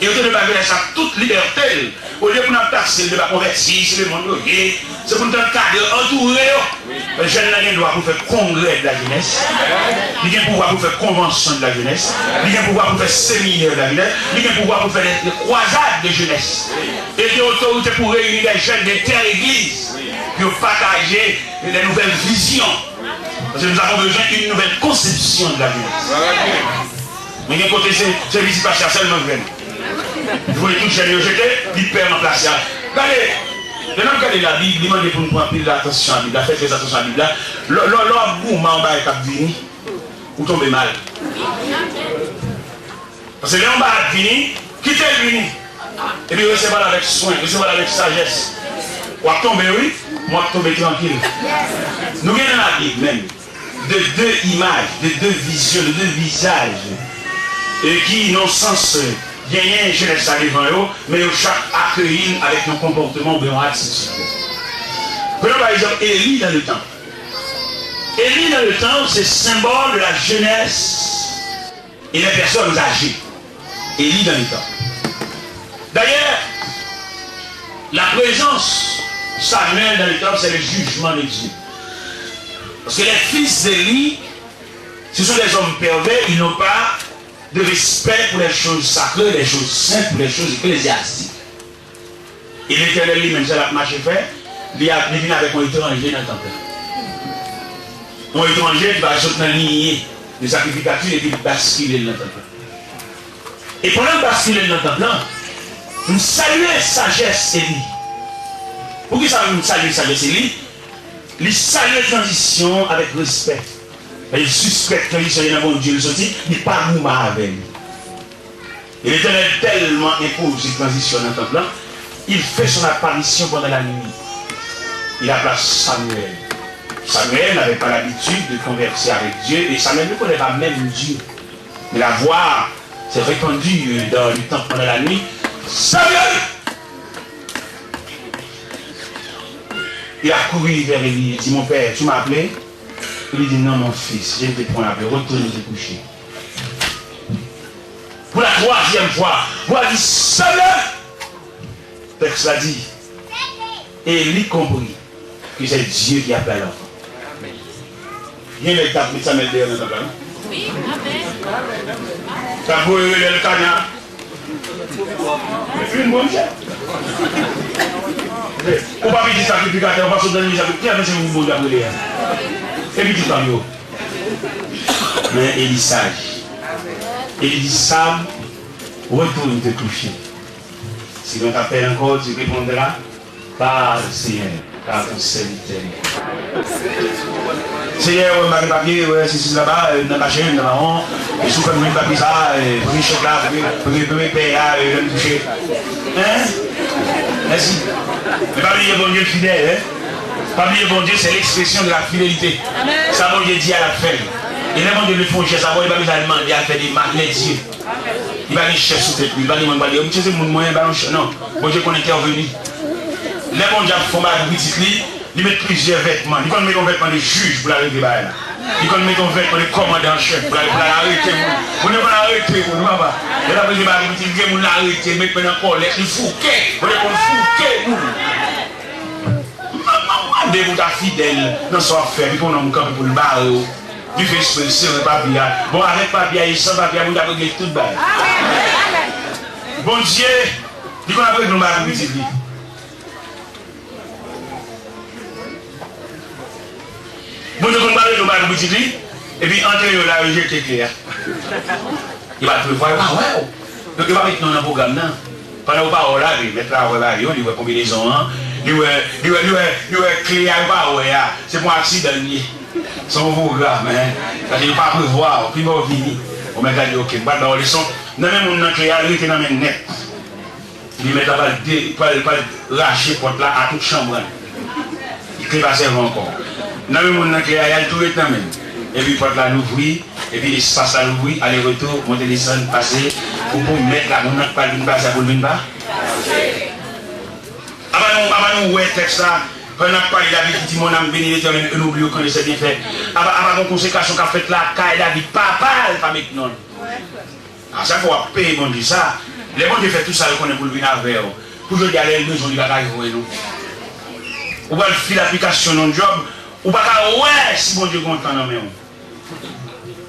Speaker 1: Et au lieu de jeunesse à toute liberté, au lieu de nous taxer, de ne convertir, c'est le monde, c'est pour nous cadre entouré. Le jeune n'a pas pouvoir pour faire congrès de la jeunesse, il a pouvoir pour faire convention de la jeunesse, il a pouvoir pour faire séminaire de la jeunesse, il a pouvoir pour faire des croisades de jeunesse. Et des autorités pour réunir les jeunes des terres églises, pour partager les nouvelles visions. Parce que nous avons besoin d'une nouvelle conception de la jeunesse. Mais d'un côté, c'est visite pas seulement jeune. Vous voyez tout jeune rejeté, il perd en place. Regardez. Maintenant, regardez la Bible, demandez pour nous prendre plus d'attention à la Bible, faites très attention à la Bible. L'homme gourmand en bas est venu, vous tombez mal. Parce que l'homme est venu, quittez le venu. Et puis recevez-le avec soin, recevez-le avec sagesse. Ou à tomber, oui, moi tomber tranquille. Nous venons dans la Bible même, de deux images, de deux visions, de deux visages, et qui n'ont sens. Il y a un jeunesse à devant eux, mais chaque accueilli avec un comportement de attitude. Prenons par exemple Élie dans le temps. Élie dans le temps, c'est symbole de la jeunesse et des personnes âgées. Élie dans le temps. D'ailleurs, la présence Samuel dans le temps, c'est le jugement de Dieu. Parce que les fils d'Élie, ce sont des hommes pervers, ils n'ont pas de respect pour les choses sacrées, les choses saintes, pour les choses ecclésiastiques. Et l'Éternel lui-même, c'est la marche fait, il vient avec un étranger dans le temple. Un étranger qui va sauter dans la lignée de sacrificature et qui va basculer dans le temple. Et pendant de basculer dans le temple, nous saluons sagesse Élie. Pour qui ça nous salue sagesse Élie? Il salue la transition avec respect. Il suspecte qu'il y a un bon Dieu, il n'est pas mouvement avec lui. Et l'Éternel tellement impose cette transition dans le temple, il fait son apparition pendant la nuit. Il appelle Samuel. Samuel n'avait pas l'habitude de converser avec Dieu, et Samuel ne connaît pas même Dieu. Mais la voix s'est répandue dans le temple pendant la nuit. Samuel! Il a couru vers Élie, il dit, mon père, tu m'as appelé? Il lui dit, non mon fils, je vais te prendre appelé, retourne te coucher. Pour la troisième fois, voix dit, Samuel! Le texte l'a dit. Et Élie comprit que c'est Dieu qui appelle l'enfant. Il y a une étape, mais ça met derrière notre plan. Oui, amen. Ça peut le canard. Une bonne chose. On va dire sacrificateur, on va se donner des sacrificateurs. Qui a fait ce mouvement d'appeler? Et puis tout en haut. Mais il est sage. Il dit Sam, retourne te coucher. Si l'on t'appelle encore, tu répondras par le Seigneur, car ton serviteur. Seigneur, on m'a papier, c'est là-bas, dans la chaîne, dans la honte, et sous comme une papier ça, pour une chocolat, pour une paix là, le toucher. Hein? Merci. Mais pas oublier bon Dieu fidèle, hein? Pas oublier bon Dieu, c'est l'expression de la fidélité. Ça, bon Dieu dit à la fin. Et les gens de le font chez ça, il va nous demander à faire des marques, les dieux. Il va aller chercher sous tête, il va dire, monsieur, c'est mon moyen, non, bon Dieu qu'on était revenu. Les bons diables font mal pour petit, ils mettent plusieurs vêtements. Ils mettent un vêtement de juge pour l'arrêter là. Ils mettent un vêtement de commandant en chef pour l'arrêter. Vous ne pouvez pas l'arrêter, vous ne pouvez pas. Et là, vous allez l'arrêter, mettre en colère, il fouquet, vous allez fouquet, vous. Demandez vous ta fidèle dans son affaire, puis qu'on a un camp pour le barrer. Tu fais expression de papier. Bon, avec papier, sans papier, vous avez réglé tout le bail. Bon Dieu, dis qu'on a pris le barre de petit. Bon Dieu, qu'on parle de barre de petit, et puis entre eux là, il est clair. Il va te voir, ah ouais. Donc, il va mettre dans le programme. Pendant que vous là, il va mettre là, il va combinaison. Il va clé à la c'est pour accident. Son programme, parce qu'il ne pas prévoir, puis il va venir. On m'a dit, ok, pas dans les sons. Non, même on clé à il dans le net. Il met pas lâcher porte là à toute chambre. Il clé pas servir encore. Non, même on clé à tout est dans même. Et puis porte là l'ouvrir, et puis l'espace à l'ouvrir, aller-retour, monter, descendre, passer, pour mettre là, on n'a pas une base à pour une barre. Avant nous, ouais, texte là, on a parlé David qui dit mon âme béni l'éternel, on oublie qu'on essaie bien fait. Avant qu'on conséquence qu'a fait là, car David, papa, pas avec nous. À chaque fois, payer bon Dieu ça. Les bons Dieu fait tout ça, qu'on est pour le venir avec eux. Pour que les aller besoin du bagage pour nous. Ou pas faire l'application dans le job, ou pas ouais, si bon Dieu content dans nous.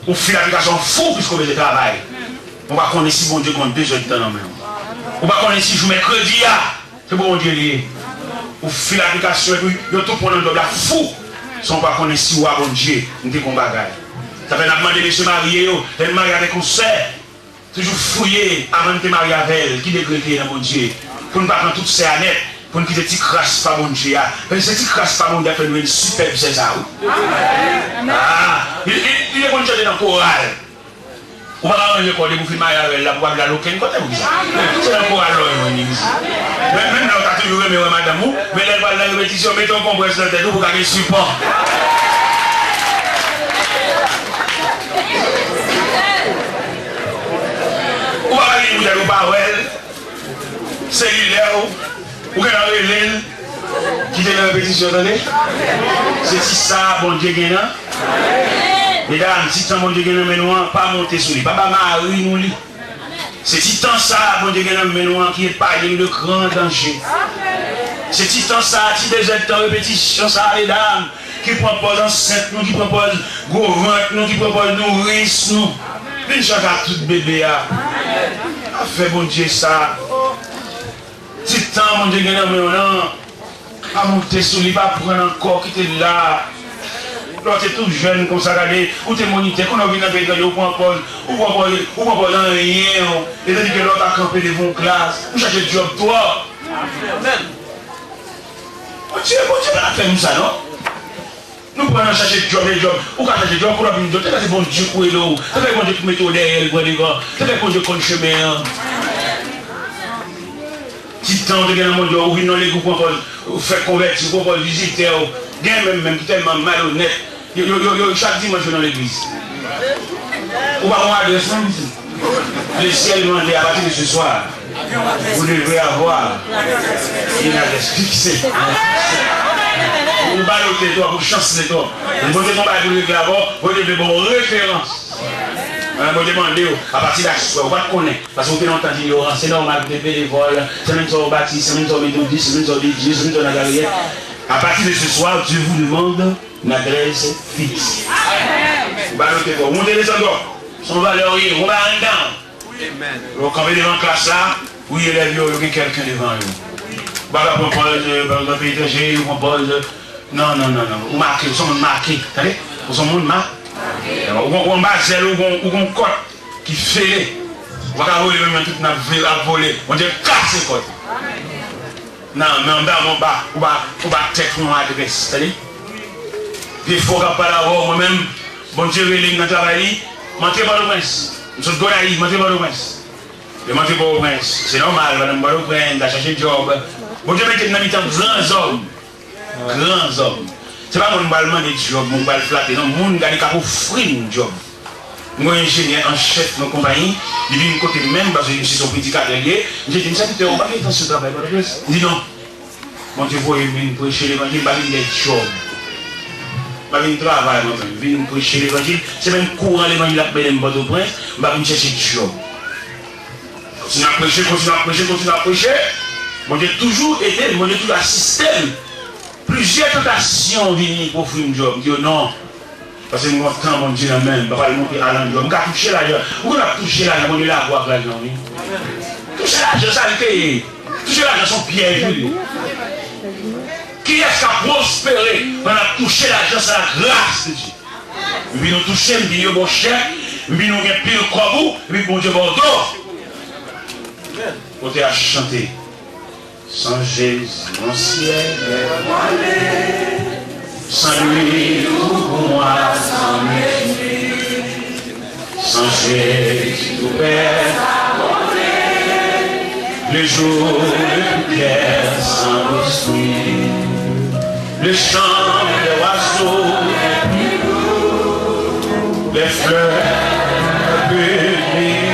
Speaker 1: Ou faire l'application fou puisqu'on veut travail. On va connaître si bon Dieu compte 2 heures de temps dans nous. Ou pas connaître si je mercredi, c'est bon Dieu lié. Ou faire l'application et puis, il tout prendre un job là fou. Si on va connaître si ou bon Dieu, nous avons un bagage. Ça fait demander monsieur marié, elle marie avec concert. Toujours fouiller avant de te marier avec elle, qui décréter dans mon Dieu. Pour ne pas prendre toutes ces années, pour ne quitter petit crasse pas mon Dieu. Parce que ce petit crasse pas mon Dieu fait une superbe c'est ça. Il est bon Dieu dans le choral. On va pas le corps de vous filmer avec elle, pour la loquenne, côté vous ça. C'est dans le choral là, même là, on a toujours aimé madame, mais elle va la répétition, mettons qu'on presse la tête pour gagner support. Ou va aller vous dire pas elle, cellulaire ou qu'elle a l'île qui fait la répétition attendez. C'est si ça bon Dieu gagne. Mesdames, si tant bon Dieu gagne mais nous pas monter sur lui, papa Marie nous lit. C'est si tant ça bon Dieu gagne mais nous qui est pas de grand danger. C'est si tant ça si des temps répétition ça mesdames qui propose enceinte nous qui propose gros ventre nous qui propose nourrice nous. Une chose à tout bébé a fait bon Dieu ça. Si tant mon Dieu gagne mais non à monter sur lui pas prendre encore qui était là. Lorsque tu es tout jeune comme ça, ou tu es monité, qu'on a vu dans le pays, ou pas dans rien, et tandis que l'autre a campé devant une classe, ou chercher job toi. Bon Dieu, on a fait nous ça, non? Nous prenons chercher job, ou quand chercher job, pour la vie, c'est bon Dieu pour l'eau, c'est bon Dieu pour mettre au derrière, c'est bon Dieu pour le chemin. Si tant de gens ou dans les groupes pour faire convertir, pour visiter, même qui tellement malhonnête, chaque dimanche dans l'église. Ou pas avoir de le ciel demande à partir de ce soir, vous devez avoir une adresse fixée. Vous ballotez toi, vous chancez toi. Vous montez ton bail pour d'abord, vous devez avoir une référence. Je vais demander à partir d'action, vous ne connaissez pas. Parce que vous avez entendu, c'est normal que vous bénévoles, c'est même sur le bâtiment, c'est même sur le méthodiste, c'est même sur l'église, c'est même sur la galerie. À partir de ce soir, Dieu vous demande une adresse fixe. Vous montez les endroits, son valeur, on va en dedans. Donc quand vous êtes devant la classe là, vous y élèvez, il y a quelqu'un devant vous. Vous ne propose dans le pays étranger, vous propose. Non. Vous marquez, vous sommes marqués. Vous sommes marqués. Ou un basel ou un côte qui fait. Vous allez voler même toute notre ville à voler. On dit casser côte. Non, mais en bas, on va tête mon adresse. Il faut pas l'avoir moi-même. Bon Dieu, je vais travailler. Montez pas le prince. Je suis gonaï, montez pas le prince. Je monte pas le prince. C'est normal, madame, pas le prince, d'acheter job. Bon Dieu, mettez dans les grands hommes. Grands hommes. Ce n'est pas mon ballement de job, mon bal flatté, non, mon gars qui a offert un job. Moi, ingénieur en chef de la compagnie, il vient de côté même parce que je suis son petit atelier. Je dis, ça, tu es au bac dans ce travail. Il dit non. Mon Dieu, vous venez prêcher l'évangile, il va venir des jobs. Il va venir travailler, il va venir prêcher l'évangile. C'est même courant l'évangile à Belém Bordeaux-Prince, il va venir chercher du job. Continue à prêcher. Mon Dieu, toujours aidé, mon Dieu, toujours assisté. Plusieurs tentations viennent pour faire un job. Je dis non. Parce que mon temps, mon Dieu, même, je ne vais pas monter à l'endroit. Je vais toucher l'argent. Vous avez touché l'argent, vous allez avoir l'argent. Toucher l'argent, ça le fait. Toucher l'argent, son piège. Qui est-ce qui a prospéré? On a touché l'argent, c'est la grâce de Dieu. Et puis nous touchons, nous disons bon cher, et puis nous avons pile corbeau, et puis bon Dieu, bon dos. On t'a chanté. Sans Jésus, mon ciel est voilé. Sans lui, pour moi, sans lui. Sans Jésus, tout perd abandonné. Le jour, le cœur sans l'esprit. Le chant des oiseaux, les fleurs publiques.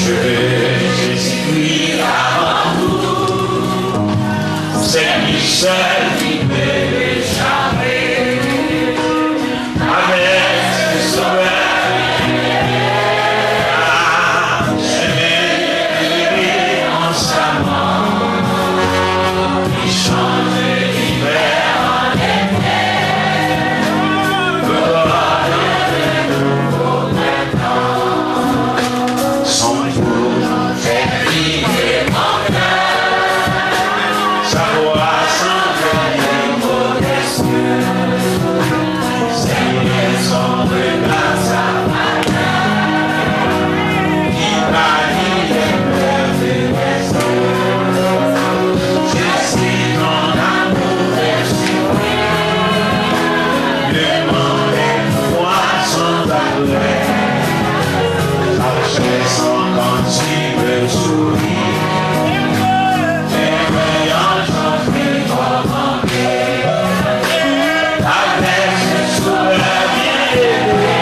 Speaker 1: Je veux Jésus-Christ avant tout. C'est lui seul qui peut l'échapper. Avec ses sauveurs, j'aimais constamment. Il change l'hiver en été. Le roi de nouveau printemps. Son jour fait briller mon cœur. Sa voix s'envolait modestement. C'est son regard, sa manière. Il m'a dit les peurs de l'esprit. Je suis ton amour exprimer. Le monde est moi sans arrêt. Après son quand tu me souris. Les voyants j'en prie commandé. Avec ce sourire bien-aimé,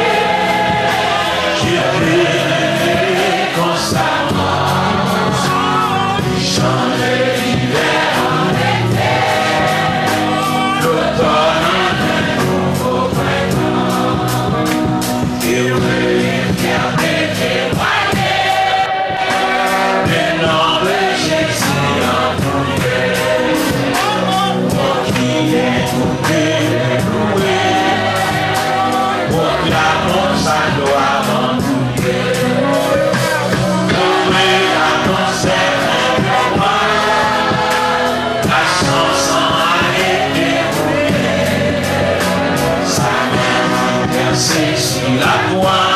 Speaker 1: je prie constamment. Change l'hiver en été, l'automne en un nouveau printemps. Et l'éternel témoigner le nom de Jésus en ton cœur. Pour qui est tout loué, proclamons sa gloire en tout lieu. Loué à ton Seigneur roi, à son sang a été coulé. Sa main versée sur la croix,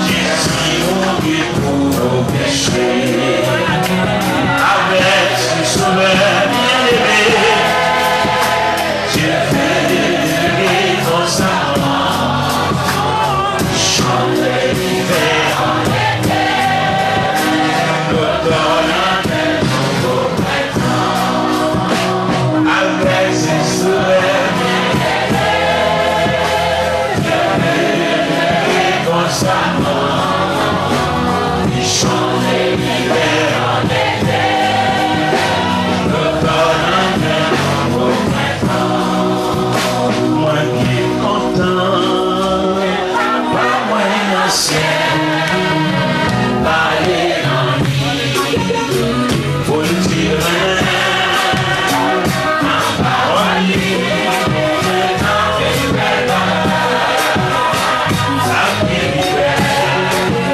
Speaker 1: Jésus mourut pour nos péchés. Avec ce sauveur bien-aimé, Dieu fait constamment. Chante l'hiver en été, l'automne en un nouveau printemps. Avec ce sauveur bien-aimé, Dieu fait constamment. Il chante l'hiver en été, l'automne en un nouveau printemps. Moi qui est content, pas moins ancien, parler en lui, pour le dire en parole, dans les belles ça fait libérer,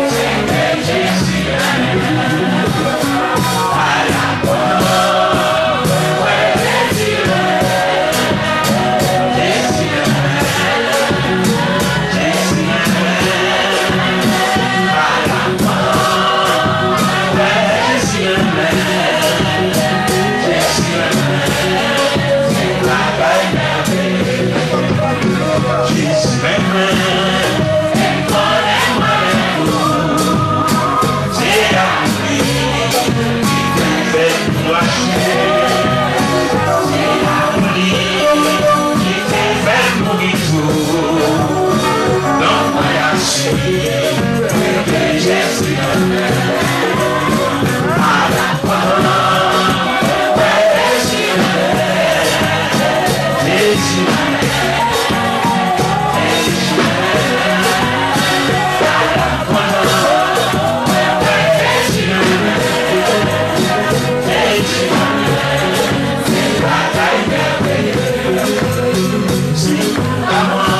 Speaker 1: c'est Jésus à la porte, ouais, Jésus Come on,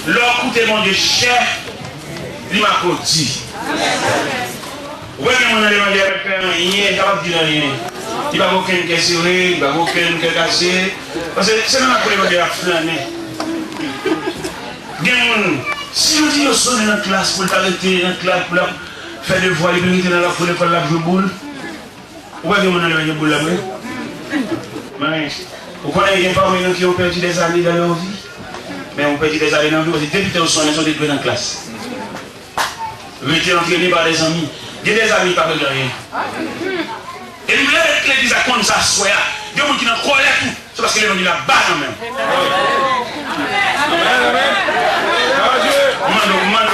Speaker 1: leur coûter mon Dieu cher, il m'a dit. Oui, mais on a demandé avec un il n'y a pas de rien. Il n'y a aucun question, il n'y a aucun cassé. Parce que c'est là qu'on va dire flâner. Si on dit que vous dans la classe pour t'arrêter dans la classe pour faire des voix, il peut dans la pour l'école la jouer boule. Vous voyez qu'on a le boule là, vous connaissez pas gens qui ont perdu des années dans leur vie. Mais on perdu des années dans leur vie. Depuis que vous sont détruits dans la classe. Vous êtes entraînés par des amis. Il y a des amis qui ne parlent de rien. Et nous, l'église a comme ça, soit. Il y a des gens qui n'ont pas tout. C'est parce que les gens qui la battent quand même.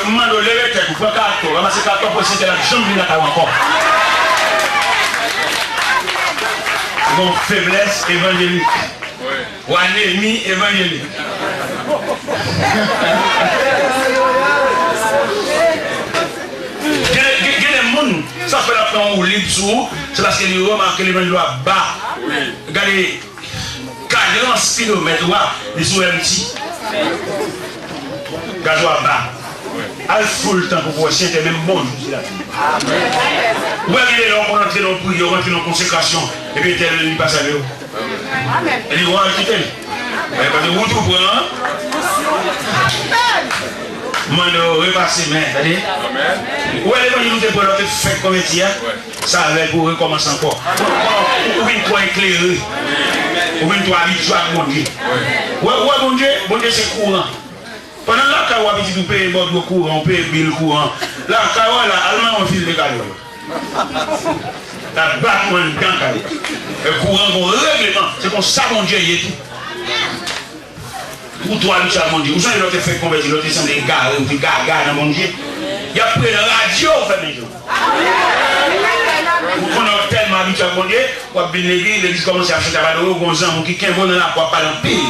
Speaker 1: Mando lever tête pour carton, ramasser carton pour essayer de la jambe de la encore. Bon, faiblesse évangélique. Ou anémie évangélique. Ça fait la plan ou libre sous, c'est parce que les remarques que les gens doivent bas. Regardez, 40 km, les sous un petit. Gazois bas. Al full temps pour pouvoir sentir même bon jour. Où est-ce que on rentre dans le prière, on rentre dans la consécration, et puis il passe avec vous. Et il va quitter. Parce que vous trouvez, hein? Mando repasser main, c'est-à-dire. Où est-ce que nous avons fait comme métier? Ça va pour recommencer encore. Ou bien toi éclairé. Ou bien toi habitué à mon Dieu. Ouais, bon Dieu c'est courant. Pendant la carotte, on peut payer le courant, on peut payer le courant. La carotte, allemand, on file de carotte. La battement de carotte. Le courant, on règlement. C'est comme ça, mon Dieu, il est tout. Pour toi, Michel, mon Dieu, vous savez, l'autre fait convertir, l'autre sont des gars, des gars dans mon Dieu. Il y a pris la radio, fait mes jours. Vous connaissez tellement habitué à mon Dieu, vous avez bien l'église commence à chanter à l'eau, vous avez qui est bon dans la quoi, pas en pile.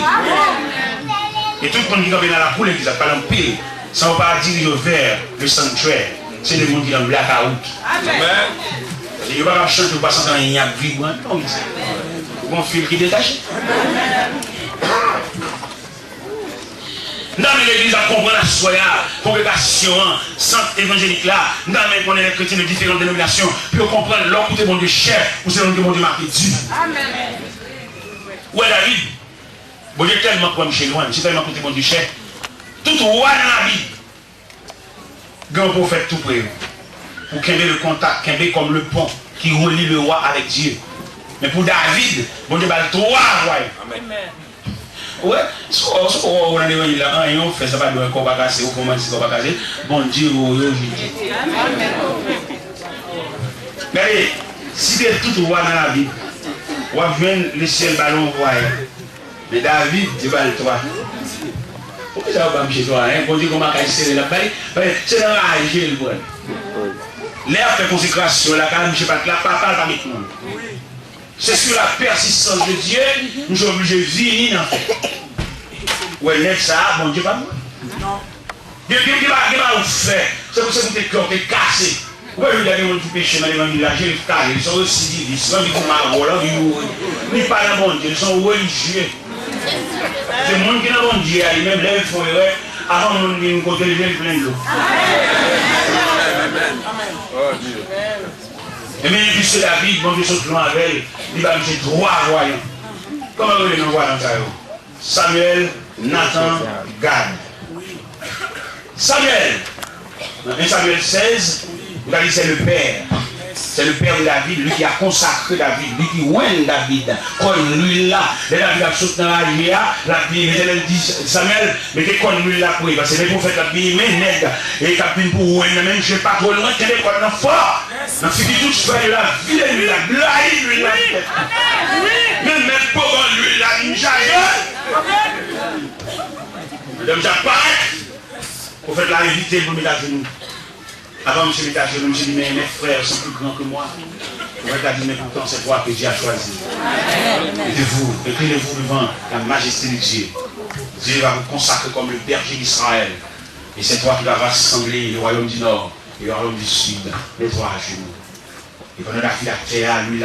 Speaker 1: Et tout le monde qui est dans la cour, l'église n'a pas en pile. Ça ne va pas diriger vers le sanctuaire. C'est le monde qui est en blackout. Amen. Il ne va pas chanter, il ne va pas chanter, il y a vibrant. Non, c'est un fil qui détache. Dans l'église, on comprend la soya, congrégation, centre évangélique là, dans on est les chrétiens de différentes dénominations, puis on comprend l'homme où c'est mon Dieu chef, où c'est l'homme que mon Dieu marqué Dieu. Amen. Où est David? Bon Dieu tellement pour chez loin, c'est tellement pour mon Dieu chef. Tout roi dans la vie, grand prophète tout près. Pour qu'il y ait le contact, qu'il y ait comme le pont qui relie le roi avec Dieu. Mais pour David, bon Dieu va le trois rois. Amen. Ouais, on a des là, on fait ça pas de qu'on va casser, ou comment c'est qu'on va casser. Bon Dieu, regardez, si tu es tout roi dans la vie, on va venir le ciel ballon voyer. Mais David, tu vas le toi. Pourquoi ça va pas chez toi? Bon Dieu, comment casser la balle? C'est dans la rage, le bon. L'air fait consécration, la calme, je sais pas, la papa, pas avec nous. C'est sur la persistance de Dieu, nous sommes obligés de venir en fait. Ouais, net ça, bon Dieu, pas moi. Non. Dieu va vous faire. C'est pour ça que vous êtes cassé. Ouais, il y a des gens qui pêchent dans l'évangile, là, j'ai le carré, ils sont aussi divisés, ils sont marrons, ils parlent à bon Dieu, ils sont religieux. C'est le monde qui n'a pas bon Dieu, même là, ils font erreur, avant de nous côté, ils viennent plein d'eau. Amen. Et même puis c'est la vie, bon Dieu saute loin avec elle, il va me dire trois voyants. Comment vous les voyants ça? Samuel, Nathan, Gad. Samuel, dans 1 Samuel 16, vous allez c'est le père. C'est le père de David, lui qui a consacré David, lui qui oint David. Comme lui là, et David a sauté dans la rivière, la vie, dit Samuel, mettez comme lui là pour lui, parce que les prophètes la vie, mais nègre, et capine pour oint, même je ne sais pas trop loin, qu'elle est comme fort. Dans ce qui tout fait la vie, lui la blague, lui la tête. Même pour lui la ninja. Madame j'apparaît, pour faire la invité pour mettre à genoux. Avant, je me suis à genoux, je me suis dit, mais mes frères sont plus grands que moi. Vous avez dit, mais pourtant, c'est toi que Dieu a choisi. Inclinez-vous devant la majesté de Dieu. Dieu va vous consacrer comme le berger d'Israël. Et c'est toi qui vas rassembler le royaume du Nord et le royaume du Sud, les trois à genoux. Et pendant la vie à terre, lui,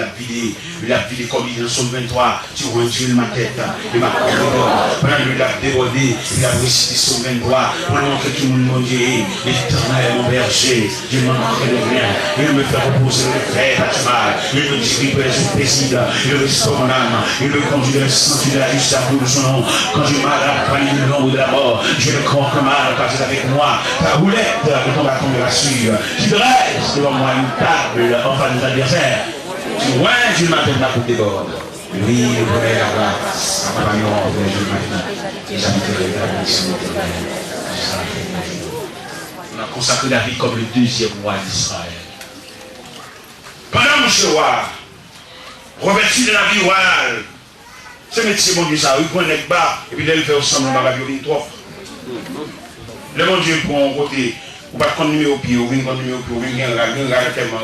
Speaker 1: il a vidé comme il est dans Somme 23, sur un Dieu ma tête, il m'a pendant lui, il a débordé, il a récité Somme 23, pour montrer tout le monde, mon Dieu, l'Éternel, mon berger, je m'en manquerai de rien, il me fait reposer le frère, il me dit que je préside, il restaure mon âme, il me conduit dans le sentier de la justice à cause de son nom. Quand je m'arrête, quand il est l'ombre de la mort, je le crois que mal, parce que avec moi, ta roulette de ton bâton de la suivre, tu dresses devant moi une table, enfin nos adversaires. Tu vois, tu m'appelles ma coupe des bords. Oui, le bonheur à la grâce, accompagnant de Dieu ma vie, et j'habiterai dans la mission de l'Éternel. On a consacré David comme le deuxième roi d'Israël. Pendant mon roi, revêtu de la vie royale, ce métier, mon Dieu, ça, il prend un bas, et puis là, il fait ensemble dans la vie trop. Le mon Dieu, pour un côté, ou pas de numéro au pied, ou une numéro au pied, ou une regarde tellement,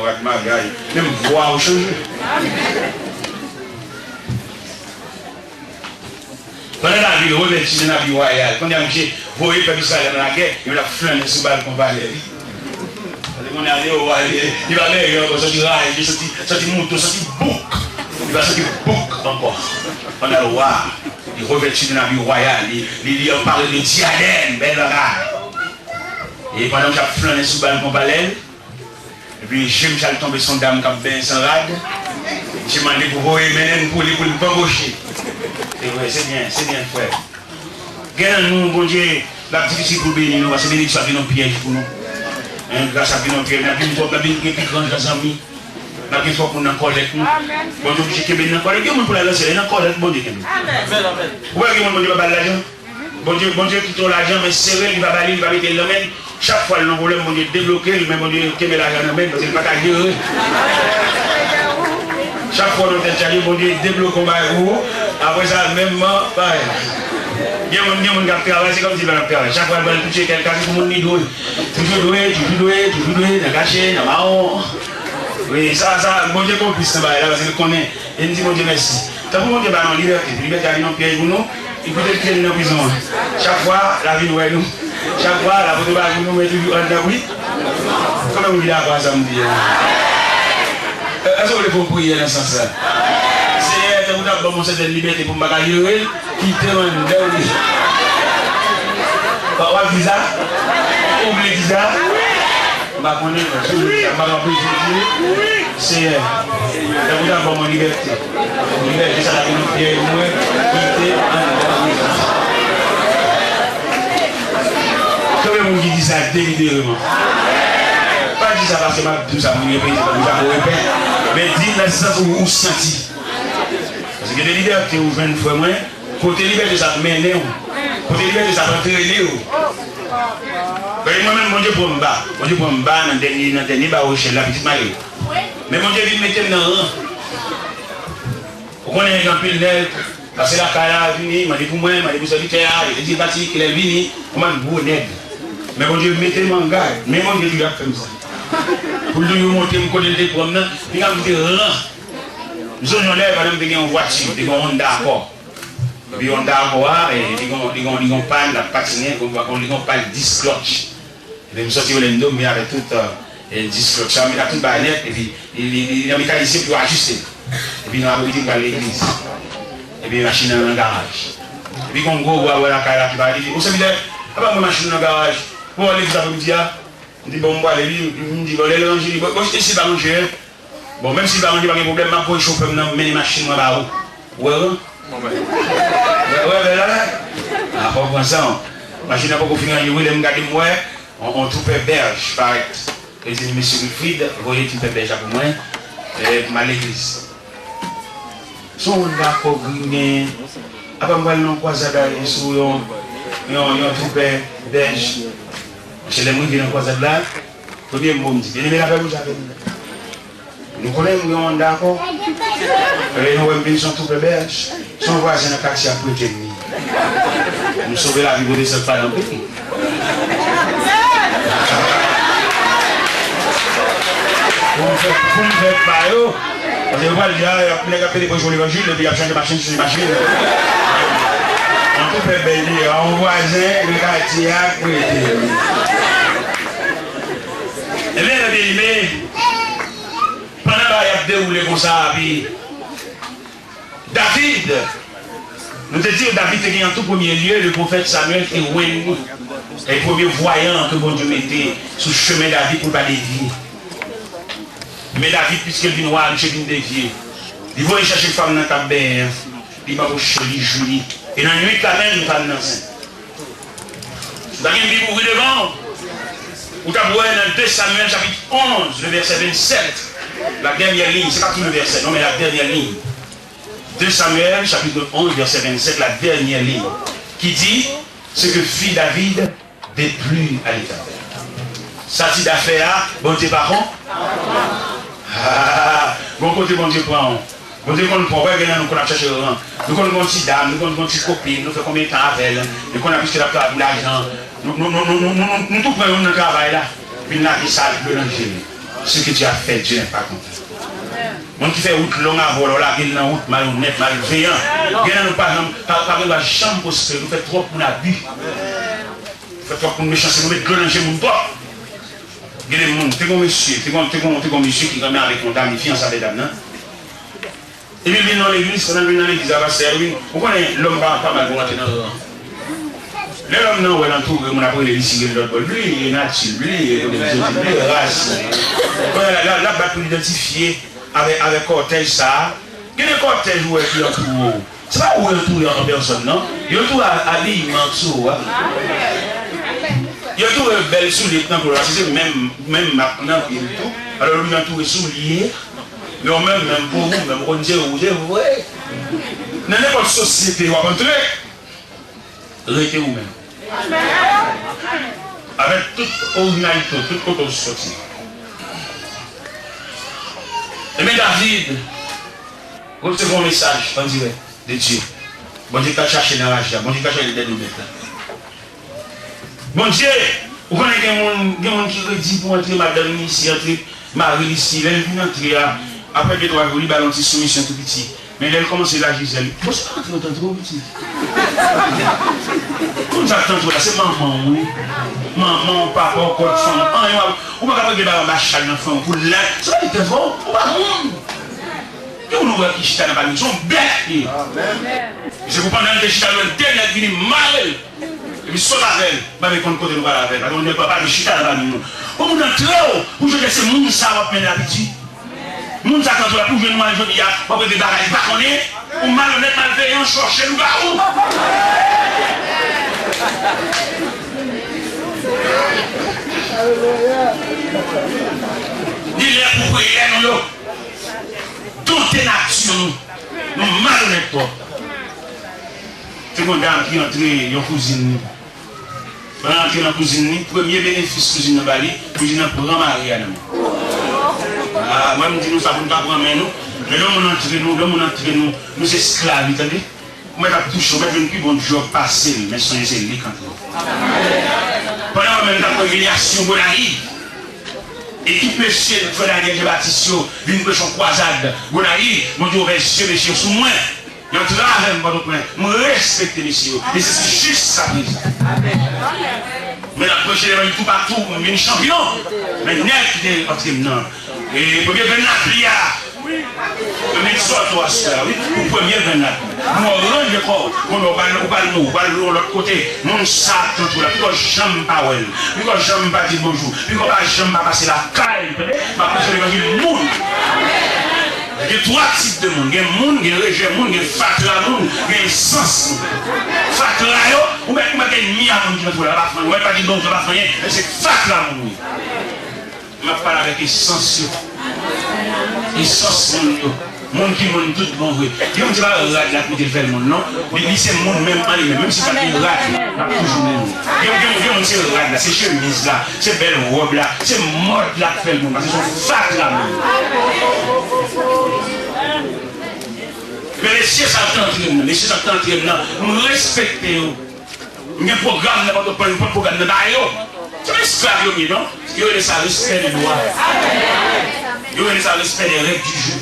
Speaker 1: même voir au changer. Pendant la vie, revêtu de la vie royale, quand il y a un monsieur, vous voyez, pas ça dans la guerre, il a flâné sous balle qu'on va aller. On est allé au roi, il va aller, il va sortir rail, il va sortir moto, sortir bouc. Il va sortir bouc encore. On a le roi, il revêtu de la vie royale, il a parlé de diadème, belle raille. Et pendant que j'ai flâné sous balle qu'on va aller, et puis j'ai tombé son dame qui a bien sans rade, j'ai demandé pour vous mener pour le pembaucher. C'est bien, frère. Regardez nous, bon Dieu, la difficile pour bénir nous, parce que bénir ça vient en piège pour nous. Grâce à Binon Pierre, nous avons une plus grande amis. Nous avons une fois pour nous collecte. Bon Dieu, je suis béni en collecte. Il y a pour la lancer, il y a une collecte, bon Dieu. Vous voyez que mon Dieu va baler l'argent. Bon Dieu qui trouve l'argent, mais c'est vrai, il va baler, il va mettre le domaine. Chaque fois, le problème, mon Dieu débloqué, mais mon Dieu qui met l'argent dans le domaine, parce qu'il ne va pas gérer. Chaque fois, nous avons dit, mon Dieu débloque au bail. Après ça, même pareil. Il y a un monde qui travaille, c'est comme si il va travailler. Chaque fois, il va toucher quelqu'un, c'est comme un nidoué. Toujours doué, dans caché, dans marron. Oui, ça, bon Dieu qu'on puisse travailler là, parce qu'il connaît. Et il dit, mon Dieu, merci. Tant que mon Dieu va en liberté, liberté a mis en piège pour nous, il peut être qu'il est en prison. Chaque fois, la vie nous est nous. Chaque fois, la photo va nous mettre toujours en dedans. Comment vous dites à quoi ça me dit? Est-ce que vous voulez prier dans ce sens-là? C'est vous avez une certaine liberté pour me bagailler, quitter mon deuil. Vous avez visa? Vous oubliez visa? Je c'est vous avez mon liberté. Liberté, ça va nous faire moins quitter en deuil. Comment vous dites ça délibérément? Pas dire ça parce que tout ça vous répétez, mais dites dans le sens où vous sentez. Parce que des libertés ou 20 fois moins, côté liberté ça mène, côté liberté ça va traîner. Moi-même, mon Dieu pour me battre, dans le dernier bar au chien, la petite Marie. Mais mon Dieu vient mettre dans le rang. Vous connaissez un peu le net, parce que la carrière est venue, il m'a dit pour moi, il m'a dit pour solitaire, il a dit bâti qu'il est venu, on m'a dit pour net. Mais mon Dieu mettez-moi en garde, mais mon Dieu lui a fait ça. Pour lui monter, me connaître les promenades, il a mis un rang. Nous avons l'air, par exemple, une voiture, des Honda Accord. Et puis Honda Accord, et ils ont pas la patinette, ils ont pas le disque clutch. Et puis, je suis sorti au Lendo, mais avec tout le disque clutch, il a tout le baguette, et puis il a mis mécanicien pour ajuster. Et puis, il a mis à l'église. Et puis, la machine dans le garage. Et puis, on go voir la carrière qui va aller. Vous savez, il n'y a pas de machine dans le garage. Pour aller vous après-midi, on dit, bon, on va aller, il dit, bon, les langes, il dit, bon, je suis pas manger. Bon, même si il n'y a pas de problème, je vais chauffer mes machines dans la roue. Ouais, ouais, là, ah, pour prendre ça, machine n'a pas qu'on finit, on trouve berge, pareil. Et je dis, monsieur Wilfried, vous voyez, tu fais berge pour moi, et ma l'église. Son d'accord, grigné, après moi, on croise à sur on trouve berge. Chez les gens qui ont croisé là, premier mot me dit, bien aimé la paix, vous avez. Nous connaissons, d'accord. Et nous avons son tout berge. Son voisin a caché à prêter. Nous sauvons la vie de cette femme dans le pays. Pour me faire pas, parce que vous allez dire, il a appelé pour jouer l'évangile, et puis il a changé de machine sur les machines. On peut faire belle, on voisin, le quartier a prêté. Eh bien, pendant bagaille a déroulé comme ça. Puis David, nous te disons, David était en tout premier lieu, le prophète Samuel qui est le premier voyant que bon Dieu mettait sur le chemin de David pour ne pas dévier. Mais David, puisqu'il vient voir, il vient dévier. Il va chercher une femme dans le cabane, il va chercher Julie. Et dans la nuit, quand même, une femme enceinte. Vous avez une Bible ouverte devant. Vous avez dans 2 Samuel chapitre 11, le verset 27. La dernière ligne, ce n'est pas tout le verset, non, mais la dernière ligne. 2 Samuel chapitre 11, verset 27, la dernière ligne. Qui dit ce que fit David déplut à l'Éternel. Ça dit d'affaire, bon Dieu par contre. Bon côté, bon Dieu prend. Bon Dieu, qu'on prend, nous a cherché le rang. Nous avons une petite dame, nous avons une petite copine, nous faisons combien de temps avec elle. Nous avons plus de l'argent. Nous tout prenons dans le travail là. Puis nous avons ça, le danger. Ce que tu as fait, Dieu n'est pas content. Mon qui fait route longue à voler, là, qui est dans route malhonnête, malveillant. Nous pas la chambre prospère, nous faisons trop pour l'abus. Nous faisons trop pour méchanceté, nous mettons le danger mon pas. Il y a des gens, tu es un monsieur qui est avec mon dame, fiancé avec dame. Et puis, il vient dans l'église, quand on vient dans l'église, à la servir, on connaît l'homme pas mal pour rentrer dans le rang. L'homme, non, on a tout, on a pris les lycées de l'autre bord. Lui, il est naturel, lui, il est race. Là, pour l'identifier avec cortège, ça. Il y a des cortèges où il y a tout. C'est pas où il y a tout en personne, non? Il y a tout à l'habillement, tout. Il y a tout belle souliers, c'est même maintenant, il y a tout. Alors, il y a tout souliers. Mais même pour vous, même pour dire, vous voyez. Dans n'importe société, vous rencontrez. Restez vous-même. Avec toute originalité, toute côté sortie. Et bien David, recevez un message en direct de Dieu. Bon Dieu t'a cherché dans la rage, bon Dieu t'a cherché les deux bêtes là. Bon Dieu, vous connaissez des gens qui redit pour entrer madame ici, entrer Marie ici, elle vient entrer après que tu as voulu balancer soumission tout petit. Mais elle commence à Gisèle. Vous ne savez pas entrer trop petit. Comme ça, c'est maman, oui. Maman, papa, encore femme. On va pas faire ma chale dans femme pour là. Ça va être fort. On va monde. Et on voit qui chita dans la maison. Bête. Je vous parle de chita dans le dernier qui est mal. Et puis, saute avec elle. Je vais vous côté nous parler avec elle. On ne peut pas de chita dans la maison. On vous donne trop. Pour que ces gens ça va prendre l'habitude. Nous avons quand on a pour jouer nous mal aujourd'hui, on peut des bagages pas connaître, ou malhonnête, malveillant, chercher nous garou. Dis-le pour prier nous. Tout est nature nous malhonnêtes pas. C'est une dame qui est entrée dans la cuisine. Pendant qu'elle est dans la cuisine, premier bénéfice de la cuisine de Bali, la cuisine pour remarier à nous. Moi, je dis nous, ça ne va pas prendre nous. Mais l'homme entre nous, nous esclaves, vous entendez? Moi, je touche, je vais plus bon jour passer, mais sans essayer quand même. Pendant même la humiliation, vous l'avez. Et tout monsieur, il faut la guerre de bâtissement, une question croisade, vous l'avez, mon Dieu, monsieur, sous moi. Il y a un travail, je respecte messieurs. Et c'est juste ça, prise. Mais la prochaine fois, il faut partout, il y a un champion. Mais il y a un champion. Et pour bien venir à mais soit toi, oui, pour premier venir. Nous, on le corps, on va l'autre côté. Nous, ça, tout là, puis qu'on j'aime pas, puis qu'on j'aime pas dire bonjour, puis qu'on j'aime pas passer la caille, ma personne est dans le monde. Il y a 3 types de monde. Il y a un monde, il y a un rejet, il y a un fatra, il y a un sens. Fatra, ou bien il y a un mi à monde qui va faire, on ne va pas dire bon, je ne vais pas faire rien, mais c'est fatra, mon. Je vais parler avec essence. Essence, mon monde qui monte tout bon. Il y a un petit peu de rade là pour te faire le monde, non? Mais c'est le monde même en lui-même, même si pas de rade, toujours même. Il y a un petit rade là, c'est chemise là, c'est belle robe là, c'est mode là qui fait le monde, parce que c'est fatra, mais les chiens sont en train nous respectons. Il y a un programme, pas un programme de baillot. C'est l'esclave, non? Il y a ça respect des lois. Il y a ça respect des règles du jeu.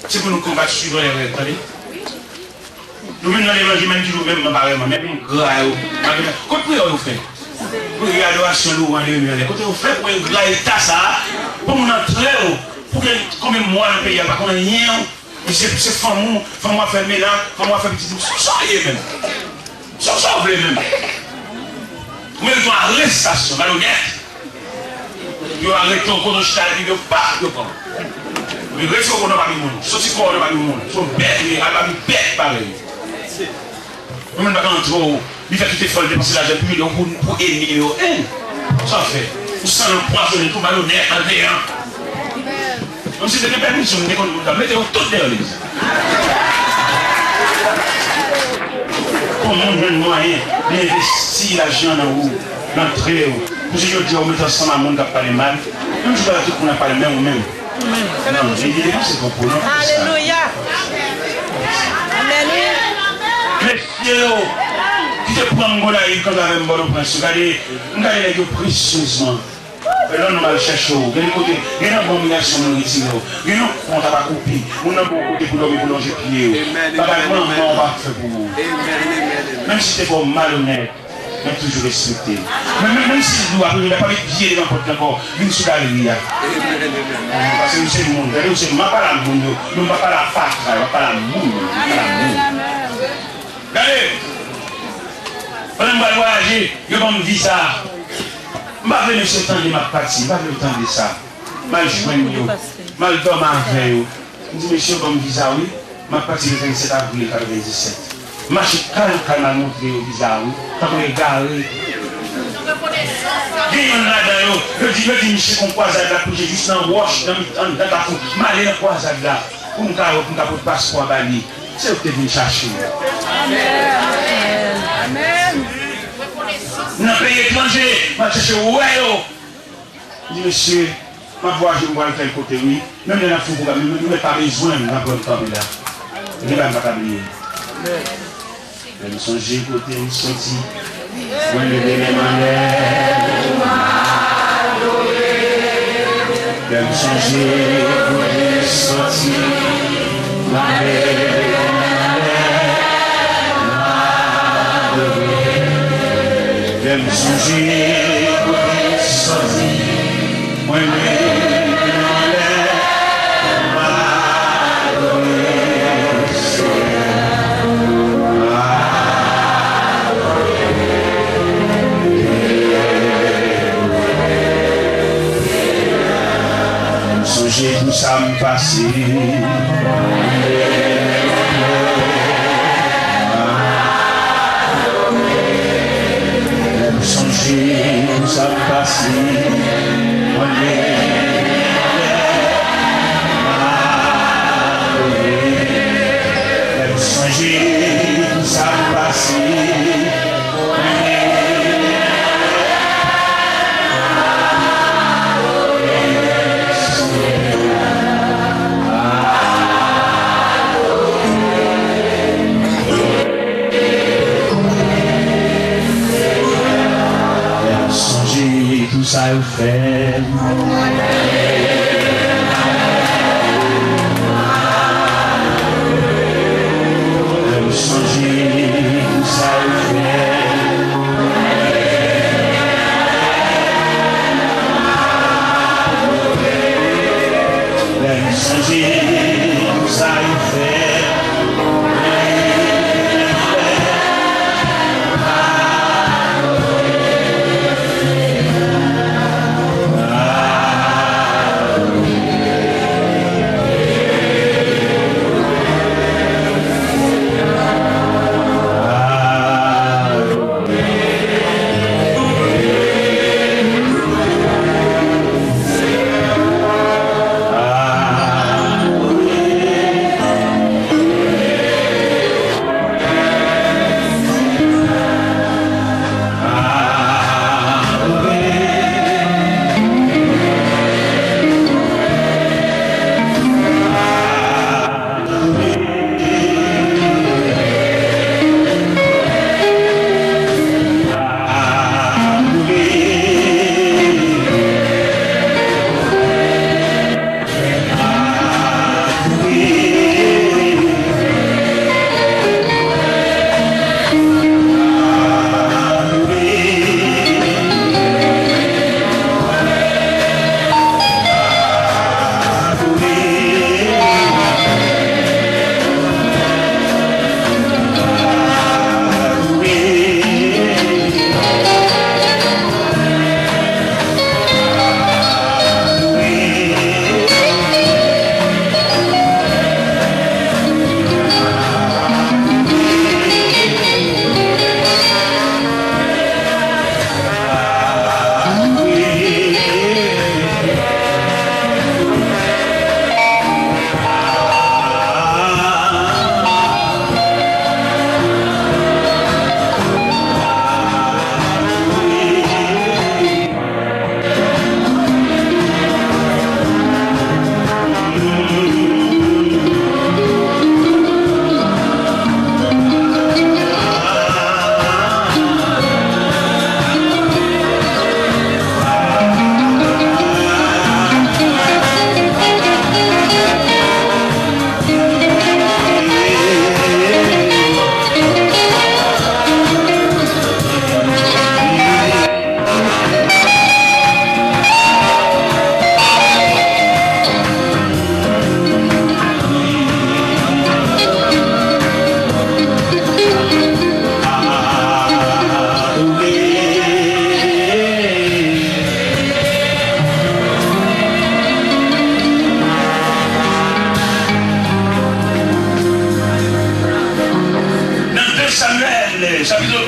Speaker 1: C'est pour nous combattre sur les règles, attendez. Nous venons dans l'évangile, même toujours, même apparemment, même grave. Qu'est-ce que vous faites? Pour y adoration louange de lumière. Quand on fait pour un grand état ça, pour mon entrée, pour que comme moi dans le pays, pas qu'on ait rien. C'est femme moi faire mélange, femme moi faire petit ça même. Ça même. Mais ils ont arrestation, malhonnête. Ils ont arrêté au cours de chita, ils ne pas de pas. Mais ils restent au cours de pas du monde. Sorti corps de pas du monde. Ils sont bêtes, ils sont bêtes pareil. Même pas quand trop, il fait quitter folle dépenser l'argent pour éliminer au haine. Ça fait. Vous sentez le poisonné, tout malhonnête, malveillant. Comme si c'était permission, mettez-vous tout derrière l'église. Comment on a moyen d'investir l'argent dans vous, d'entrer vous. Pour que je dis, on met ensemble à monde qui parle mal. Même si on n'a pas le même ou même. Non, j'ai dit, c'est pour nous.
Speaker 2: Alléluia. Amen.
Speaker 1: Messieurs, qui te prend mon là, quand on a un bon prince, regardez les précieusement. Et là, nous allons chercher. Il y a une abomination de nourriture. Il y a une on t'a pas coupé. On a beaucoup de couleurs pour longer pied. Pas vraiment, on va faire pour vous. Même si c'est pour malhonnête, mais toujours respecté. Même si vous n'avez pas les pieds dans votre corps, une sous la rivière. Parce que c'est le monde. Vous savez, pas la monde, nous ne pas la fac, pas la monde. Regardez, on va voyager, je vais me dire ça. Je ne vais pas ce temps de ma partie, je ne vais pas le temps de ça. Je vais mal dormir avec vous. Je dis, monsieur, comme visa, oui, ma partie le 27 avril 1997. Je suis calme à montrer au visa, oui, quand je regarde. Il y en a là, je dis, monsieur, qu'on croisade là, pour j'ai juste un wash dans la foule. Je vais aller dans la croisade là, pour me faire un passeport à Bali. C'est ce que tu viens chercher.
Speaker 2: Amen. Amen.
Speaker 1: Dans le pays étranger, je vais chercher ouais. Je dis, monsieur, ma voix, je vais voir quel côté, oui. Même dans la foule, nous n'avons pas besoin de la bonne table là. Je ne vais pas oublier. Je me songe côté, je me senti. Je me lever les mains. Je me songe côté, sorti. Je me songe côté, sorti. Tout ça me passe. Songer, tout ça me passe. Songer, tout ça me passe. Tout ça est fait. Changer, tout ça est fait. Changer, tout ça est fait.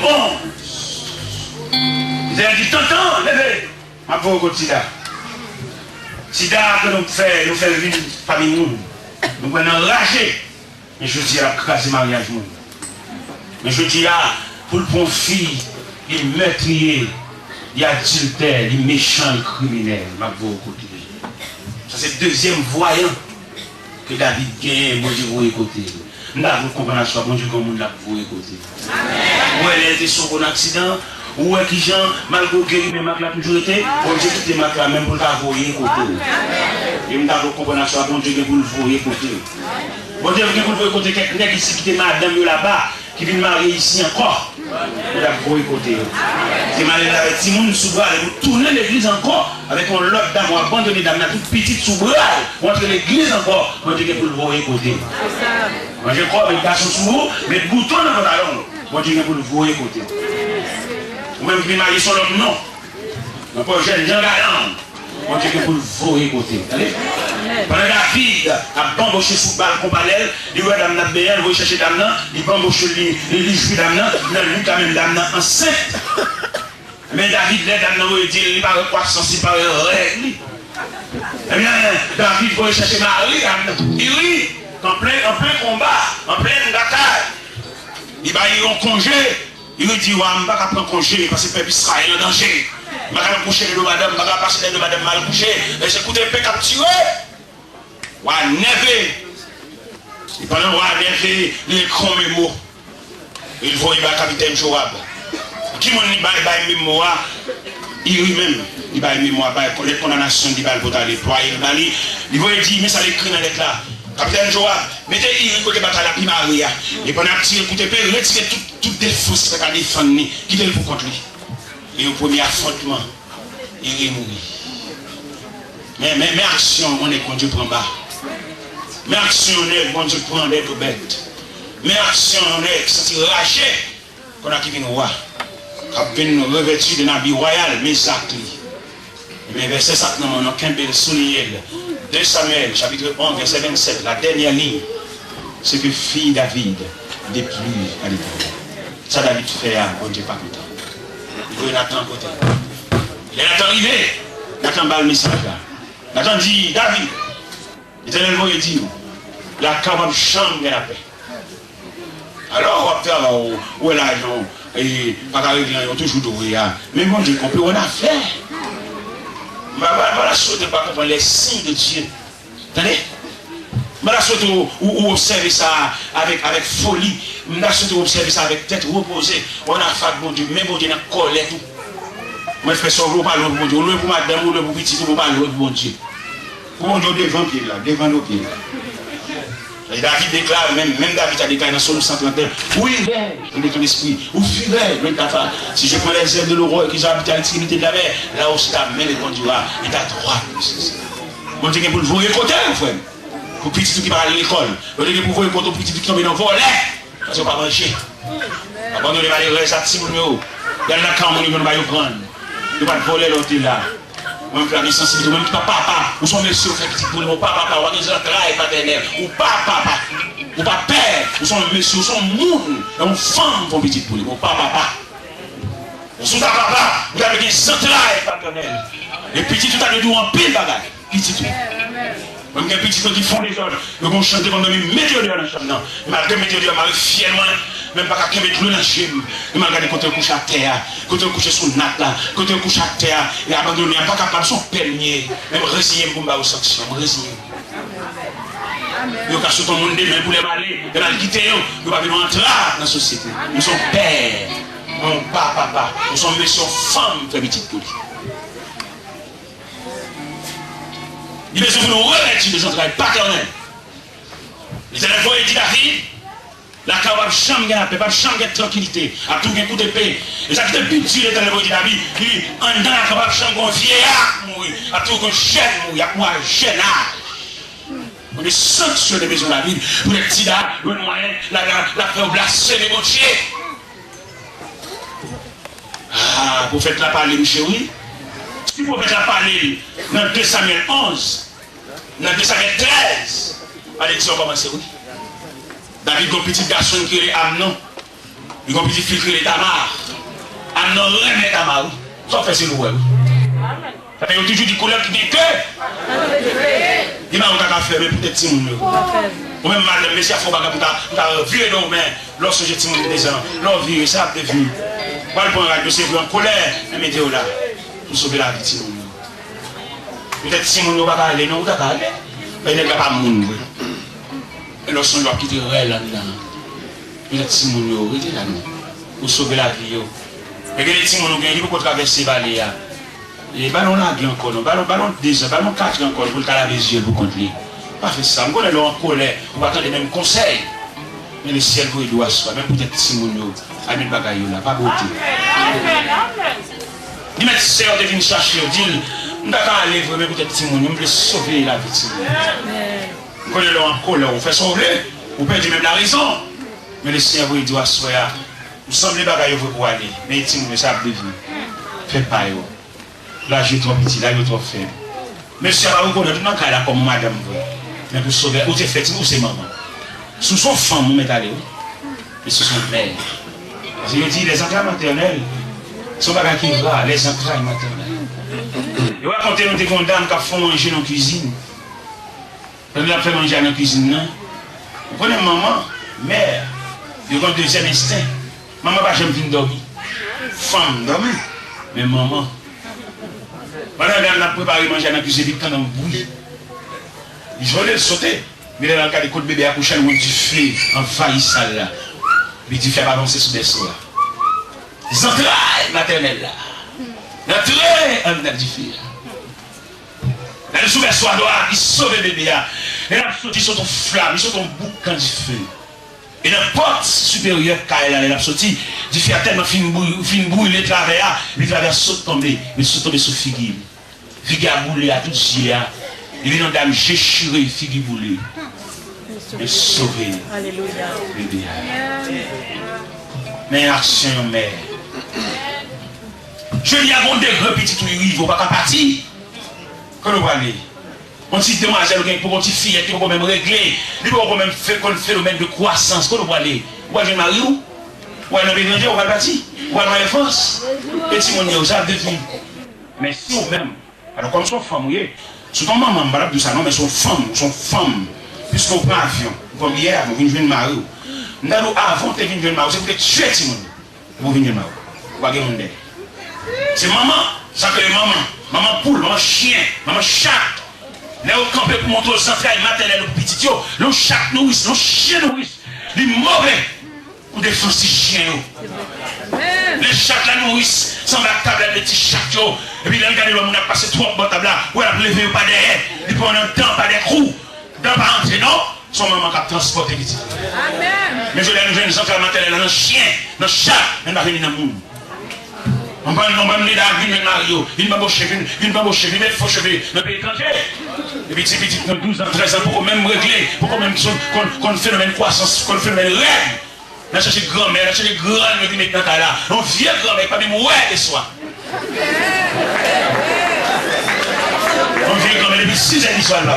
Speaker 1: 11. Il a dit, tonton, levez. Ma pauvre Tida. Tida que nous faisons vivre famille nous. Nous prenons enragé. Mais je dis à craser mariage nous. Mais je dis à pour le bon fille, il meurtrier, il adultère, il méchant, il criminel. Ma pauvre côté. Ça c'est le deuxième voyant que David gagne, bon Dieu, vous écoutez. Nous avons compris la chose, bon Dieu, comme nous l'avons écouté. Où elle était sur un accident, où est-ce que Jean, malgré guéri, mais Marc l'a toujours été, bon Dieu, qui était Marc là, même pour l'avoir écouté. Et nous avons compris la chose, bon Dieu, pour le voir écouter. Bon Dieu, pour le voir écouter, quelqu'un ici qui était madame là-bas, qui vient marier ici encore. Nous l'avons écouté. C'est malin avec Simon sous bras, vous tournez l'église encore avec un lot d'âme, on abandonne dame, toute petite sous bras, on entre l'église encore, bon Dieu, pour le voir écouter. Moi je crois avec le garçon sous vous, mais le bouton dans votre langue, bon Dieu, pour le voir écouter. Ou même qui marier sur l'autre nom. Non pas jeune Jean Galant. Bon Dieu pour le voir écouter. Pendant David a bamboché sous balle comparelle, il voit dame Nabéen, il va chercher dame, il bamboche les dame, il quand même dame enceinte. Mais David, les dames il dit, il parle croissance, il parle règle. Eh bien, David va chercher Marie, il rit, en plein combat, en pleine bataille. Il va y avoir un congé. Il lui dit, ouais, je ne vais pas prendre congé parce que le peuple Israël est en danger. Je ne vais pas coucher de madame, je ne vais pas passer de madame mal couchée. Et j'écoute un peu capturé. Ouais, nevé. Et pendant que ouais, nevé, il est con mes mots. Il voit le capitaine Joab. Qui m'a dit, il mémoire, il lui-même, il va mémoire, les condamnations, il va le déployer. Il va dire, mais ça l'écrit dans les là. Capitaine Joab, mettez il côté bataille la Maria. Et pendant que tu écoutez, retirez toute défense que tu as défendu, quittez le pour contre lui. Et au premier affrontement, il est mort. Mais action, on est quand Dieu prend bas. Mais action, on est quand Dieu prend des bêtes. Mais action, on est senti raché. Qu'on a qui vient nous voir. Quand nous revêtus de l'habit royal, mais ça, mais verset 7, on a qu'un bel souligné. 2 Samuel, chapitre 11, verset 27, la dernière ligne, c'est que fille David déplut à l'Éternel. Ça, David fait à bon Dieu pas content. Il veut Nathan à côté. Il est Nathan arrivé. Nathan bat le message là. Nathan dit, David, l'Éternel va dire, la cabane chambre de la paix. Alors, on va faire où est l'argent et pas arriver, on toujours doué. Mais bon Dieu, on a fait. Je ne souhaite pas comprendre les signes de Dieu. Attendez? Je ne souhaite pas observer ça avec folie. Je ne souhaite pas observer ça avec tête reposée. On a fait bon Dieu, même bon Dieu, on a collé tout. Moi, je fais ça, on parle de bon Dieu. On le pour madame, on le pour petit, on parle de bon Dieu. Pour bon Dieu, devant pied là, devant nos pieds là. Et David déclare, même David a déclaré dans Psaume 131, oui, il est ton esprit, ou fidèle, le tata. Si je prends les ailes de l'euro et qu'ils habitent à l'extrémité de la mer, là où ta main les conduira, et à droite. Bon Dieu, pour le voir écouter, frère. Pour petit qui va à l'école. Bon Dieu, pour voir écouter, pour petit qui tombe dans le volet. Parce qu'on ne va pas manger. Abandonnez les malheureux, ça tire le haut. Il y a la camp, on va y prendre. Il ne va pas voler l'autre là. Même que la sensibilité, même que papa, ou son monsieur fait petit pour le papa, ou un travail paternel, ou papa, ou pas père, ou son monsieur, ou son monde, et une femme pour petit pour lui, ou papa. Ou son papa, vous avez des centrales paternelles. Et petit tout à l'heure, en pile bagaille, petit tout. Même que petit qui font les autres, ils vont chanter pendant mes météo dans la chambre. Malgré météo, je m'arrive fièrement, même pas qu'à mettre l'eau dans la chambre. Je m'arrive quand on couche à terre, quand on couche sur le nat là, quand on couche à terre, et abandonné, pas capable, son permis, même résigné pour me sanction, résigné. Ils ont caché tout le monde demain pour les balais, ils vont quitter, ils vont venir entrer dans la société. Nous sommes pères, mon papa, nous sommes monsieur, femme, très petite pour lui. Il besoin de nous remettre des entrailles paternelles. L'Éternel dit David, la cabane chambre de la paix, pas chambre de tranquillité, à tout un coup de paix. Et ça qui est plus dur, l'Éternel dit David, il dit, en dans la cabane chambre, un vieillard mourir, à tout un jeune mourir, à quoi un jeune âge. On est sanctionné de besoin de la vie, pour les petits là, le moyen, la faire blasphémer mon Dieu. Ah, pour faire la parler, mon chéri. Si vous pouvez la parler dans 2 Samuel 11, dans 2 Samuel 13, allez dire comment c'est oui. David, un petit garçon qui est Amnon, Il y a un petit filtre les tamards. Ah non, rien n'est tamar. Ça fait c'est le web. Ça fait toujours des couleurs qui disent que. Il m'a fait mais peut-être si mon. Ou même madame, monsieur, il faut pas virer nos mains lorsque j'ai timon des gens. L'on vire, ça a devenu. Pas le point radio, c'est en colère, mais mettez-vous là pour sauver la vie de Timon. Peut-être si mon va pas aller, non, va pas aller. Mais il n'est pas mourir. Et lorsqu'on doit quitter là-dedans, peut-être si mon va là pour sauver la vie. Et que les Timon il faut traverser les vallées. Et ballon là, encore, ballon 2 ans, ballon 4 encore pour le laver les yeux pour contrôler. Pas fait ça, on est là en colère, on va attendre les mêmes conseils. Mais le ciel vous doit soi, même peut-être si mon a mis le bagage là, pas beauté. Ni mettre sœur de venir chercher, dit, on va aller mais peut-être si mon on veut sauver la vie. On est là en colère, on fait sauver, on peut dire même la raison. Mais le ciel vous doit soi, nous sommes les bagages pour aller, mais si mon ça a devenir. Faites pas yo. Là j'ai trop petit, là j'ai trop faible. Monsieur va vous connaître dans cas comme madame. Mais pour sauver, ou c'est fait, ou c'est maman. Sous son femme, vous mettez allé, mais sous son père. Parce que je dis, les entrailles maternelles, sont pas qui va, les entrailles maternelles. Et vous racontez nous des dames qui font manger dans la cuisine. Quand vous fait manger dans la cuisine, vous prenez maman, mère, il y a un deuxième instinct. Maman va jamais venir dormir. Femme dormir, mais maman. Pendant que nous avons préparé manger dans la cuisine, quand on bouille. Je voulais le sauter. Mais dans le cas des coups de bébé accouché, on dit fait envahir ça là. Mais tu fais avancer sous des soirs. Les entrailles maternelles là. L'entraille en dedans du fil. Dans le sous des soirs, il sauve le bébé là. Et là, il saute en flamme, il saute en boucan du feu. Et dans la porte supérieure, quand elle a sorti, il fait tellement fin brûler les travers, les travers sautent tomber, mais sautent tomber sur Figui. Figui a boulé à tout gier. Il vient dans dame déchirée, Figui boulé. Et sauver.
Speaker 2: Alléluia.
Speaker 1: Bébé. Mais action, mère. Je lui ai demandé un petit truc, il ne faut pas partir. Quand on va aller. On dit demoiselle pour une petite fille qui peut même régler, il peut même faire un phénomène de croissance. Quand on va aller, ou à Jean-Marie ou à l'étranger, on va partir, ou à la force. Et si on y a ça, défini. Mais si on même, alors comme son femme, c'est ton maman, malade de ça, non, mais son femme, puisqu'on prend avion, comme hier, on vient de venir marier. Nous avons avant de venir marier, c'est pour tuer Timon. Vous venez marier. Vous avez un c'est maman, ça que maman poule, maman chien, maman chat. Là, on campe pour montrer aux entrailles maternelles aux petits, le chat nourrice, le chien nourrice, les mauvais pour défendre ces chiens. Les chats la nourrice, sans la table, les petits chats, et puis là, regardez, on a passé 3 bonnes tables là, où elle a levé pas derrière, et puis on a un temps, pas des roues, dans pas entrer, non? Son maman qui a transporté petit. Amen. Mais je l'ai vu les entrailles maternelles, dans le chien, dans le chat, elle va venir dans le monde. On va me dire à Guinée Mario, il m'a boché, il m'a faux cheveux dans le pays étranger. Et puis, petit, 12 ans, 13 ans, pour même régler, pour qu'on phénomène croissance, qu'on phénomène règle. On a cherché grand-mère, on a cherché grand-mère qui met dans ta là. On vient grand-mère, pas même ouais et soi. On vient grand-mère depuis 6 ans d'histoire là.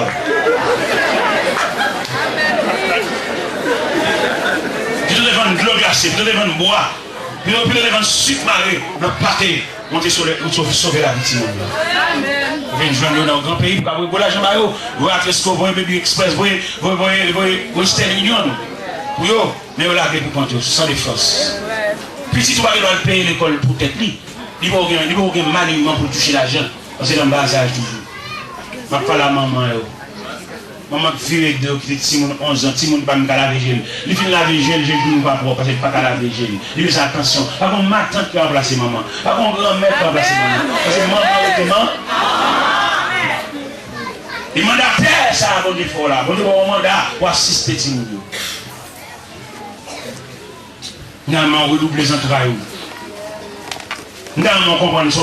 Speaker 1: Puis, on devant de l'eau glacée, puis on devant de bois. Puis on peut devant sucre maré, on pâté, monter sur sauver la victime. Vous venez joindre dans le grand pays, vous voyez Jean-Mario, vous voyez Atresco, vous voyez Baby Express, vous voyez Western Union. Mais voilà, pour prendre sans les forces. Puis si tu vas aller payer l'école pour tête, il va y avoir un maniement pour toucher l'argent. C'est dans le bas âge toujours. Je ne pas la maman. Maman qui vit avec deux qui dit 11 ans, Timon ne peut pas laver gel. Il finit laver gel, j'ai dit pas propre parce qu'il ne peut pas laver gel. Il fait attention. Pas qu'on ma tante qui a remplacé maman. Pas qu'on grand-mère qui a remplacé maman. Parce que maman est maman. Il mandataire ça à bon défaut là. Bon défaut mandat pour assister Timon. Nous avons redoublé les entrailles. Nous avons compris ça.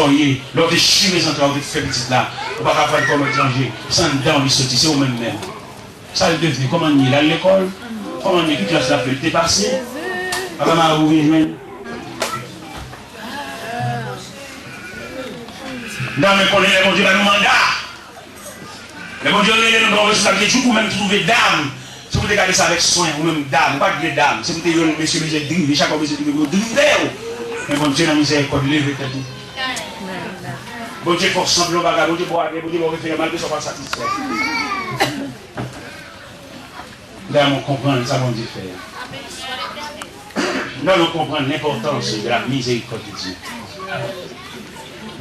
Speaker 1: Lors de chier les entrailles, de faire petit là. On ne va pas faire comme étranger. Sans dents, il sortit. C'est au même. Ça le devenu. Comment il est à l'école? Comment il est? Qui classe la feuille? T'es passé? Avant ma rouvre, je non, mais pour les bon Dieu, nous mandat. Les bon Dieu, nous avons responsabilité. Tu peux même trouver d'âme. C'est pour te garder ça avec soin, ou même dame, pas de dame. C'est pour te dire, monsieur, monsieur, drive, chaque fois, monsieur, drive. Mais bon Dieu, dans la miséricorde, lève tête. Bon Dieu, pour sembler, bon Dieu, pour aller, bon Dieu, pour refaire mal, ne pas satisfait. Là, on comprend ça, bon Dieu, faire. Là, on comprend l'importance de la miséricorde de Dieu.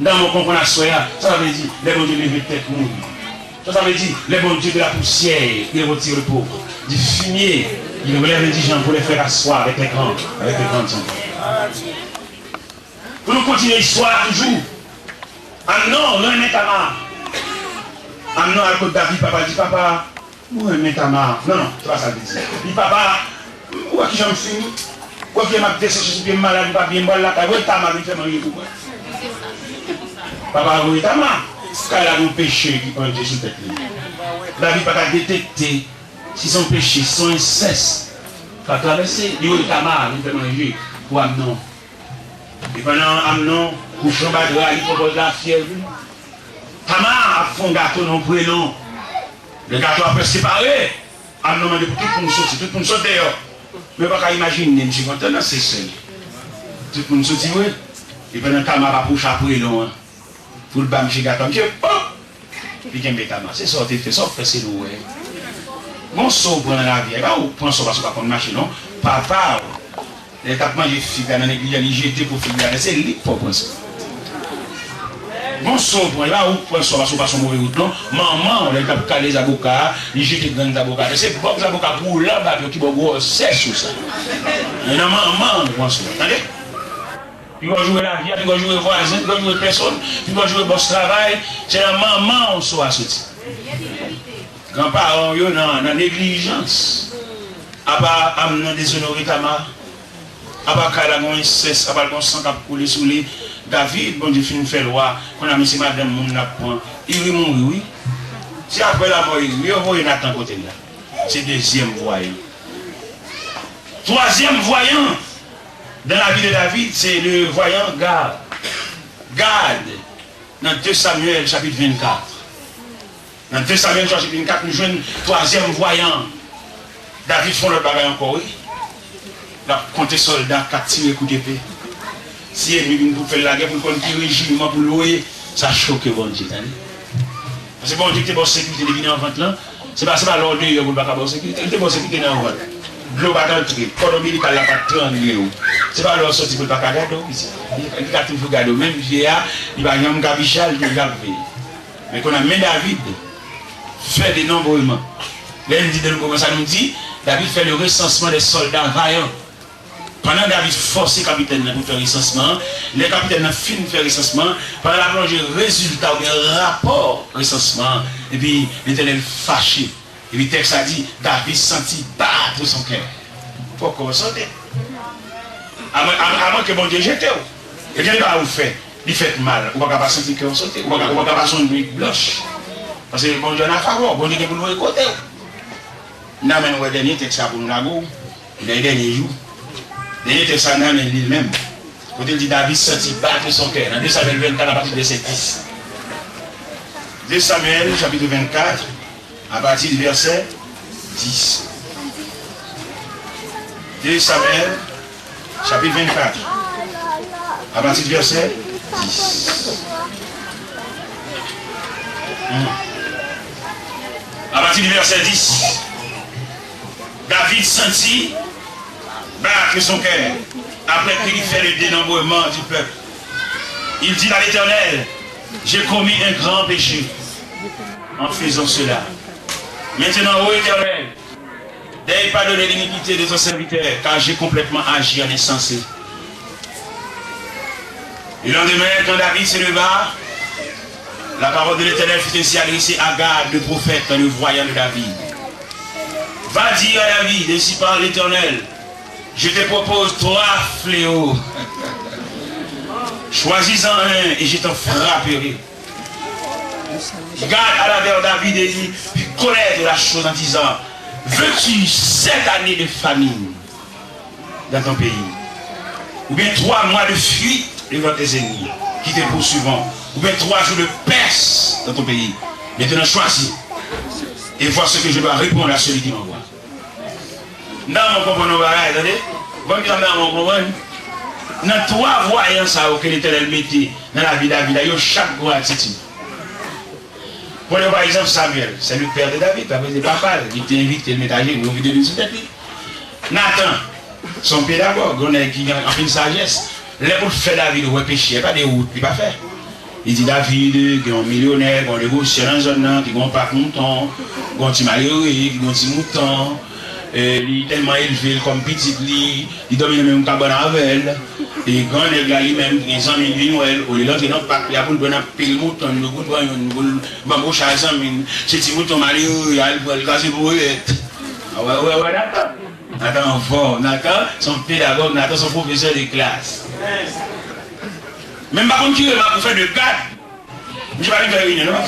Speaker 1: Là, on comprend la soya, ça veut dire, les bons dieux lèvent tête, nous. Ça veut dire, les bons dieux de la poussière, ils retirent le pauvre. Du fumier, ils relèvent les gens pour les faire asseoir avec les grands enfants. Pour nous continuer l'histoire toujours. Amnon, l'un est Tamar. Amnon, à côté de David, papa dit, papa, où est Tamar? Non, non, c'est pas ça que je dis. Dit, papa, où est-ce que j'en suis? Où est-ce que je m'ai desséché, je suis bien malade, pas bien mal là, où est Tamar, il fait manger pour moi? Papa, où est Tamar? Car il a un péché qui prend Dieu sur tête. David n'a pas détecté si son péché, si son inceste, il a traversé, il est Tamar, il fait manger pour Amnon. Et pendant Amnon, couchant Badra, il propose la fièvre. Tamar a fait un gâteau non prénom. Le gâteau a presque séparé. Amnon m'a dit pour tout le monde sortir, tout le monde sortir dehors. Mais pas qu'à imaginer, je suis content, c'est seul. Tout le monde sortir, oui. Et pendant Tamar a poussé après long. Pour le bam chez gâteau, monsieur, pop! Puis il y a Tamar, c'est ça, c'est loué. Mon saut pour la vie, on prend ça parce qu'on va prendre machine, non? Papa, les tapements, j'ai fait dans l'église, j'ai jeté pour finir, c'est lui pour prendre ça. Bon son pour là où prend ça parce qu'on passe mauvais route, non? Maman, les tapes les avocats, les jeter dans les avocats, c'est bon les avocats pour là, qui vont gros, c'est sur ça. Et non, maman, prend ça, attendez? Tu vas jouer la vie, tu vas jouer voisin, tu vas jouer personne, tu vas jouer boss travail, c'est la maman on soit sorti. Grands-parents, ils sont dans négligence. À part amener déshonorer Tamar, à part qu'elle a un inceste, à part qu'on sang qui a coulé sous les David, bon Dieu, fin fait loi, qu'on a mis ces madame, mon apprend, il est mort, oui. Si après la mort, il voit Nathan côté là. C'est deuxième voyant. Troisième voyant. Dans la vie de David, c'est le voyant Gad. Gad, dans 2 Samuel chapitre 24. Dans 2 Samuel chapitre 24, nous jouons le troisième voyant. David font le bagage encore, oui. Il a compté soldats, 4 tirés coup d'épée. Si il vient pour faire la guerre, pour faire le régiment, pour louer, ça choque bon Dieu. Parce que bon Dieu, qui est bon sécurité de venir en vente là, c'est pas l'ordre de pour ne pas avoir sécurité, il est bon sécurité dans la vente. L'eau va entrer, le militaire n'a pas 30 euros. C'est pas leur sortie pour ne pas garder ici. Il a toujours gardé. Même vieillard, il va y avoir un gabichal, il va payer. Mais quand on a mis David, fait des nombreusements. Là, il dit de nous, ça nous dit, David fait le recensement des soldats vaillants. Pendant David force le capitaine pour faire le recensement, les capitaines ont fini de faire le recensement, pendant la plongée, résultat ou bien rapport recensement, et puis l'Éternel fâché. Et puis le texte a dit, David sentit battre son cœur. Pourquoi sentir? À moins que bon Dieu jette. Et bien, il va vous faire. Il fait mal. Vous ne pouvez pas sentir que vous sautez. Vous ne pouvez pas sentir une nuit blanche. Parce que bon Dieu n'a pas faveur. Bon Dieu est pour nous écouter. Nous avons le dernier texte pour nous la go. Les derniers jours. Le dernier texte nous avons lui-même. Quand il dit David sentit battre son cœur. Dans 2 Samuel 24 à partir de verset 10. 2 Samuel chapitre 24. À partir du verset 10. 2 Samuel, chapitre 24. À partir du verset 10. À partir du verset 10. David sentit battre son cœur après qu'il fait le dénombrement du peuple. Il dit à l'Éternel, j'ai commis un grand péché en faisant cela. Maintenant, ô Éternel, n'aie pardonné l'iniquité de ton serviteur, car j'ai complètement agi en insensé. Le lendemain, quand David se leva, la parole de l'Éternel fut ainsi adressée à Gad, le prophète, le voyant de David. Va dire à David, ainsi parle l'Éternel, je te propose 3 fléaux. Choisis-en un et je t'en frapperai. Gad alla vers David et dit, puis connaître la chose en disant, veux-tu 7 années de famine dans ton pays? Ou bien 3 mois de fuite devant tes ennemis qui te poursuivront? Ou bien 3 jours de Perse dans ton pays? Maintenant choisis et vois ce que je dois répondre à celui qui m'envoie. Non, on comprend nos bagages, attendez. Bon, qui on comprend. Dans trois voyants ça que l'Éternel mettait dans la vie de David, il y a chaque gros attitude. Pour le par exemple Samuel, c'est le père de David, après c'est papa, il était invité, il mettait à une vidéo de tête. Nathan, son pédagogue, qui a une sagesse, les pour faire David ouais péché, pas des routes, il pas faire. Il dit David, qui est un millionnaire, qui est un négociant dans la zone, qui n'a pas de mouton, qui est un petit malheureux, qui est un petit mouton. Il est tellement élevé comme petit, il domine le même cabane avec elle. Et quand il est lui-même, les amis viennent Noël, ou les autres, ils n'ont pas pour donner un pile mouton, le goût de bambou chasse, c'est petit mouton malheureux, il a le casser pour eux. Ah ouais, Nathan fort, Nathan, son pédagogue, Nathan, son professeur de classe. Même par contre, il va faire de garde. Je ne vais pas lui faire une, non?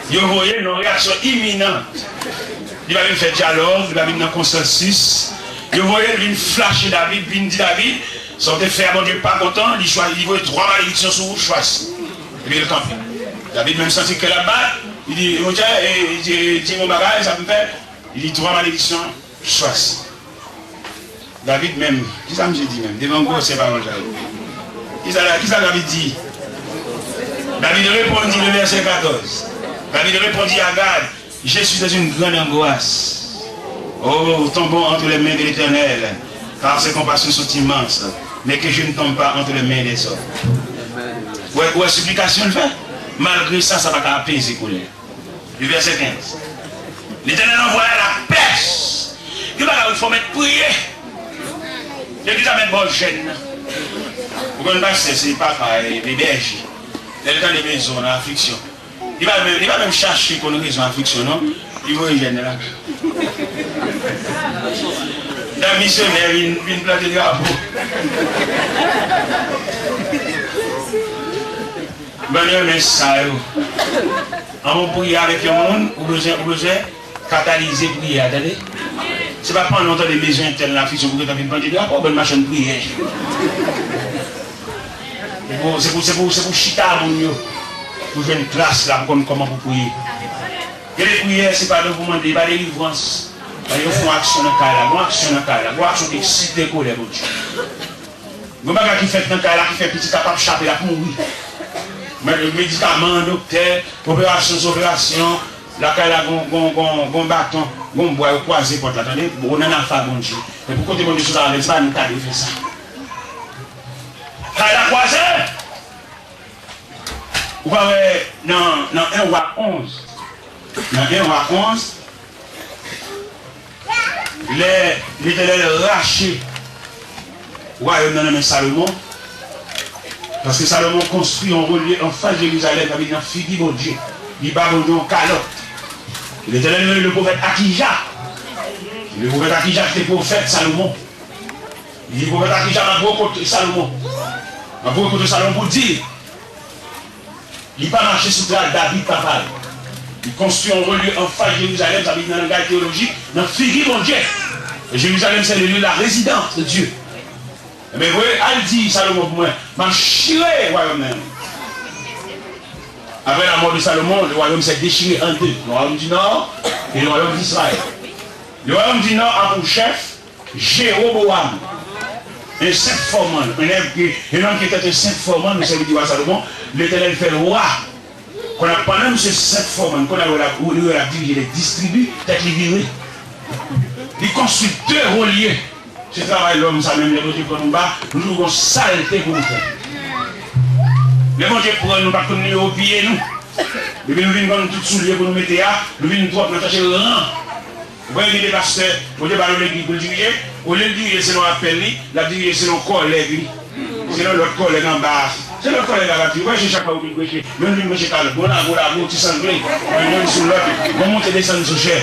Speaker 1: Vous voyez une réaction imminente. Il va venir faire dialogue, il va venir dans consensus. Vous voyez, il vient flasher David, il vient dire David, sortez faire mon Dieu pas content, il voit trois malédictions sur vous, choisis. Et puis il campe. David même senti que là-bas, il dit, il dit mon bagage, ça me fait. Il dit trois malédictions, choisis. David même, qui ça me dit même, devant vous, c'est pas mon Dieu. Qui ça David dit? David répondit le verset 14. David répondit à Gad, je suis dans une grande angoisse. Oh, tombons entre les mains de l'Éternel, car ses compassions sont immenses, mais que je ne tombe pas entre les mains des hommes. Ouais, supplication le fait. Malgré ça, ça va pas apaiser colère. Le verset 15. L'Éternel envoie la pêche. Il faut mettre prier. Il dit ça mettre bonne chaîne. Vous connaissez, c'est papa et les bergers. Il est dans les maisons, dans l'affliction. Il va même chercher qu'on ait raison d'affliction, non? Il va y aller là. Dans missionnaire, il vient planter des drapeaux. Ben, mais ça, en prier avec le monde, vous besoin catalyser prier, attendez. C'est pas prendre longtemps des maisons internes, l'affliction, pour que tu aies planter des drapeaux, ben, machin de prière. C'est pour chita, mon Dieu. Pour jouer une classe là, comment vous priez. Et les prières, c'est pas de vous demander, pas de délivrance. Il faut action dans le cas là, action dans le cas là, action qui excite les colères, mon Dieu. Vous ne qui fait dans le cas là, qui fait petit capable de chaper là pour mourir. Mais le médicament, docteur, opération, la cas là, bon bâton, bon bois, croisé, pour l'attendre, on en a fait, mon Dieu. Et pour côté mon Dieu, ça va pas nous faire ça. Cas là, croisé! Vous voyez, dans 1 roi 11, dans 1 roi 11, l'Éternel raché le royaume dans le même Salomon, parce que Salomon construit un relief en face de Jérusalem avec un figi bon Dieu, il bat bon Dieu en calotte. L'Éternel le prophète Akija. Le prophète Akija était prophète Salomon. Il dit le prophète Akija m'a beaucoup Salomon. M'a beaucoup Salomon pour dire. Il n'a pas marché sur la David papa. Il construit un relief en face de Jérusalem, ça veut dire dans le langage théologique, dans le figi mon Dieu. Et Jérusalem, c'est le lieu de la résidence de Dieu. Mais vous voyez, elle dit Salomon pour moi, m'a chiré le royaume. Après la mort de Salomon, le royaume s'est déchiré en deux. Le royaume du Nord et le royaume d'Israël. Le royaume du Nord a pour chef Jéroboam. Un saint formant, un homme qui était un saint formant, nous savons dire à Salomon, l'Éternel fait le roi. Qu'on a pendant ce saint formant, qu'on a dirigé les distribue, peut-être les virer. Il construit deux reliés. Ce travail l'homme, ça même les côtés pour nous bas, nous avons saleté pour nous faire. Mais bon Dieu pour nous, pas que nous au pied nous. Et puis nous venons comme tout souliers pour nous mettre là, nous venons trop nous attacher le rang. Vous voyez les pasteurs, vous devez parler de l'église pour le diriger, au lieu de diriger selon l'appel, la diriger selon le collègue, selon l'autre collègue en bas. C'est l'autre collègue là, vous voyez chaque fois où vous prêchez, même lui prêchez quand le bon amour, petit sanglé, on est sur l'autre, on monte et descend sur cher.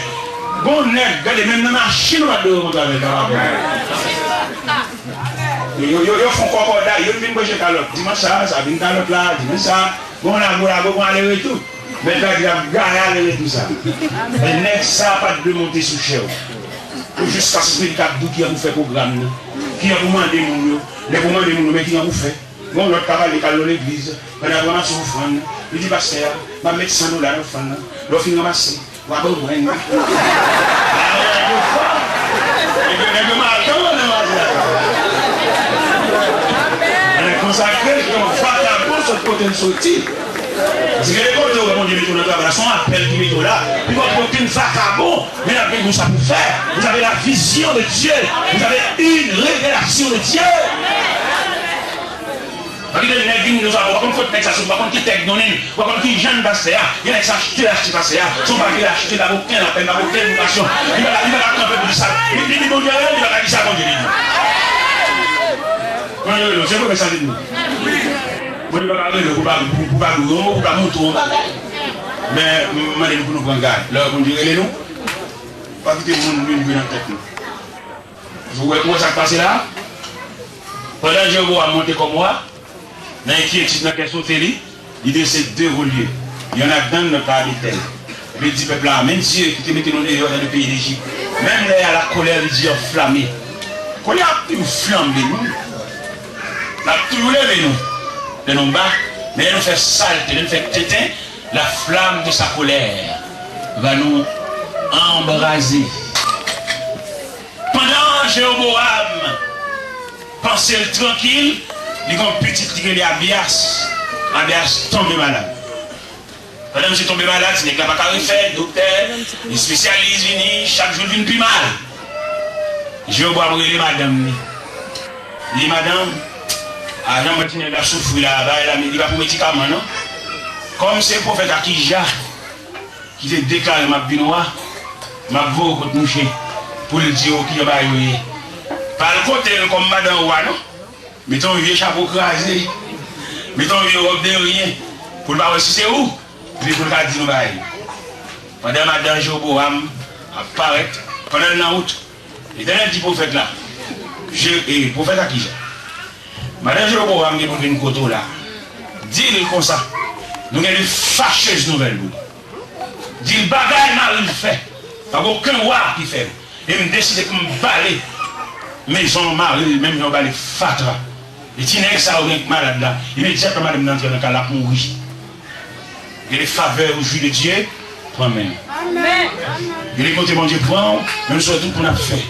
Speaker 1: Bon nègre, regardez, même dans la machine, on va devoir avec ils font quoi là, ils viennent manger calotte. Dimanche ça vient calotte là, dimanche ça, bon là, bon aller et tout. Mais là, il a gagné tout ça. Les nègres, ça n'a pas de monter sous cher. Jusqu'à ce que le cap qui a vous fait programme, qui a vous demandé mon les commandes de mon mais qui a vous fait. Bon, l'autre travail, il est dans l'église, on a vraiment sur offrande. Il dit, pasteur, je vais mettre 100 $, l'offrande, l'offrande ramassée. On va vous consacré comme vagabond sur le côté de sortie. Parce que les côtés où on dit que notre travail, son appel qui est là, puis vous n'avez aucun vagabond, mais vous ça pour faire. Vous avez la vision de Dieu, vous avez une révélation de Dieu. Parce que les nègres nous avons, comme faut texte, par contre qui texte donné, par contre qui jeune passé, il y a qui s'acheter passé, son pas qu'il acheter d'abord aucun appel, d'abord aucune vocation. Il va camper pour ça. Il dit bon Dieu, il va dire ça bon Dieu. C'est quoi que ça dit nous? Vous ne pouvez pas monter. Mais nous nous prenons garde. Là, vous direz nous, pas quitter le monde dans la tête. Vous voyez comment ça passe là? Pendant que je vais monter comme moi, dans l'inquiétude, dans la question télé, il décide de relier. Il y en a dans notre habitat. Il dit peuple là, même Dieu qui te mette dans le pays d'Égypte, même là, la colère de Dieu enflammée. La colère a pu flamber nous. La tout levé nous. De nous bas, mais elle nous fait saleté, elle nous fait tétin, la flamme de sa colère va nous embraser. Pendant Jéroboam pensait tranquille, il y a un petit qui est Abias. Abias tombe malade. Pendant que je tombe malade, ce n'est pas qu'à refaire, docteur, les spécialistes viennent, chaque jour viennent plus mal. Jéroboam dit madame, il dit madame, ah, Jean-Martin a souffert là, il va pour médicament, non? Comme c'est le prophète Akija qui te déclaré ma binois, ma voix contre mouché, pour le dire qui va y par le côté, comme madame Ouah, non? Mettons un vieux chapeau crasé, mettons un vieux robe de rien, pour le voir si c'est où, puis pour le dire nous bail. Pendant madame Jéroboam apparaît, pendant la route, et dans le petit prophète là, et prophète Akija. Madame Jéroboam qui est une côte là, dis-le comme ça, nous avons une fâcheuse nouvelle. Dis le bagage mal fait, il n'y a aucun roi qui fait. Et je décide de me balayer, maison, mari, même nous allons fatra. Et si nous avons un malade là, immédiatement nous allons dans la mourir. Il y a des faveurs au jus de Dieu, toi-même. Amen. Il y a des côtés bon Dieu prend, même sur tout qu'on a fait.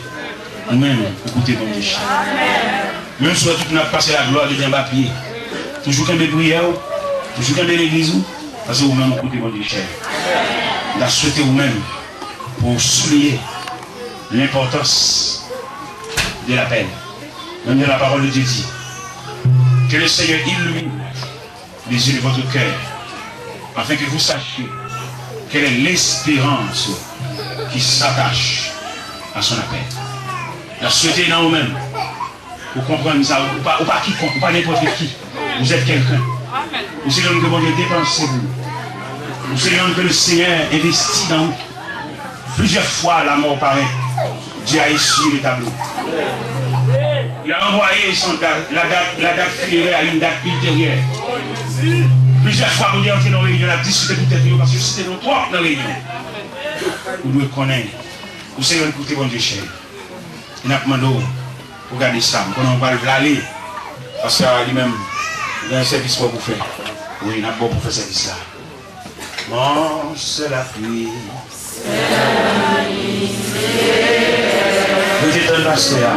Speaker 1: Nous-mêmes, écoutez bon Dieu. Amen. Même si on a passé la gloire de bien papier, toujours qu'un prière, toujours qu'un l'église, parce que vous-même écoutez mon Dieu cher. On a souhaité vous-même pour souligner l'importance de la peine. Même de la parole de Dieu dit que le Seigneur illumine les yeux de votre cœur, afin que vous sachiez quelle est l'espérance qui s'attache à son appel. On a souhaité dans vous-même. Pour comprendre ça, ou pas quiconque, ou pas n'importe qui. Vous êtes quelqu'un. Vous savez que bon Dieu dépense vous. Vous savez que le Seigneur investit dans vous. Plusieurs fois la mort paraît. Dieu a essuyé le tableau. Il a envoyé la date finale à une date ultérieure. Plusieurs fois, vous dites dans la réunion, la discuté pour être parce que c'était nos trois dans la réunion. Vous devez connaître. Vous savez écouter bon Dieu cher. Il n'a pas demandé. Regardez ça, on va le aller. Parce qu'il lui-même, il a un service pour vous faire. Oui, il a bon pour faire ce service là. Bon, c'est la pluie. C'est la pluie. Vous êtes un pasteur.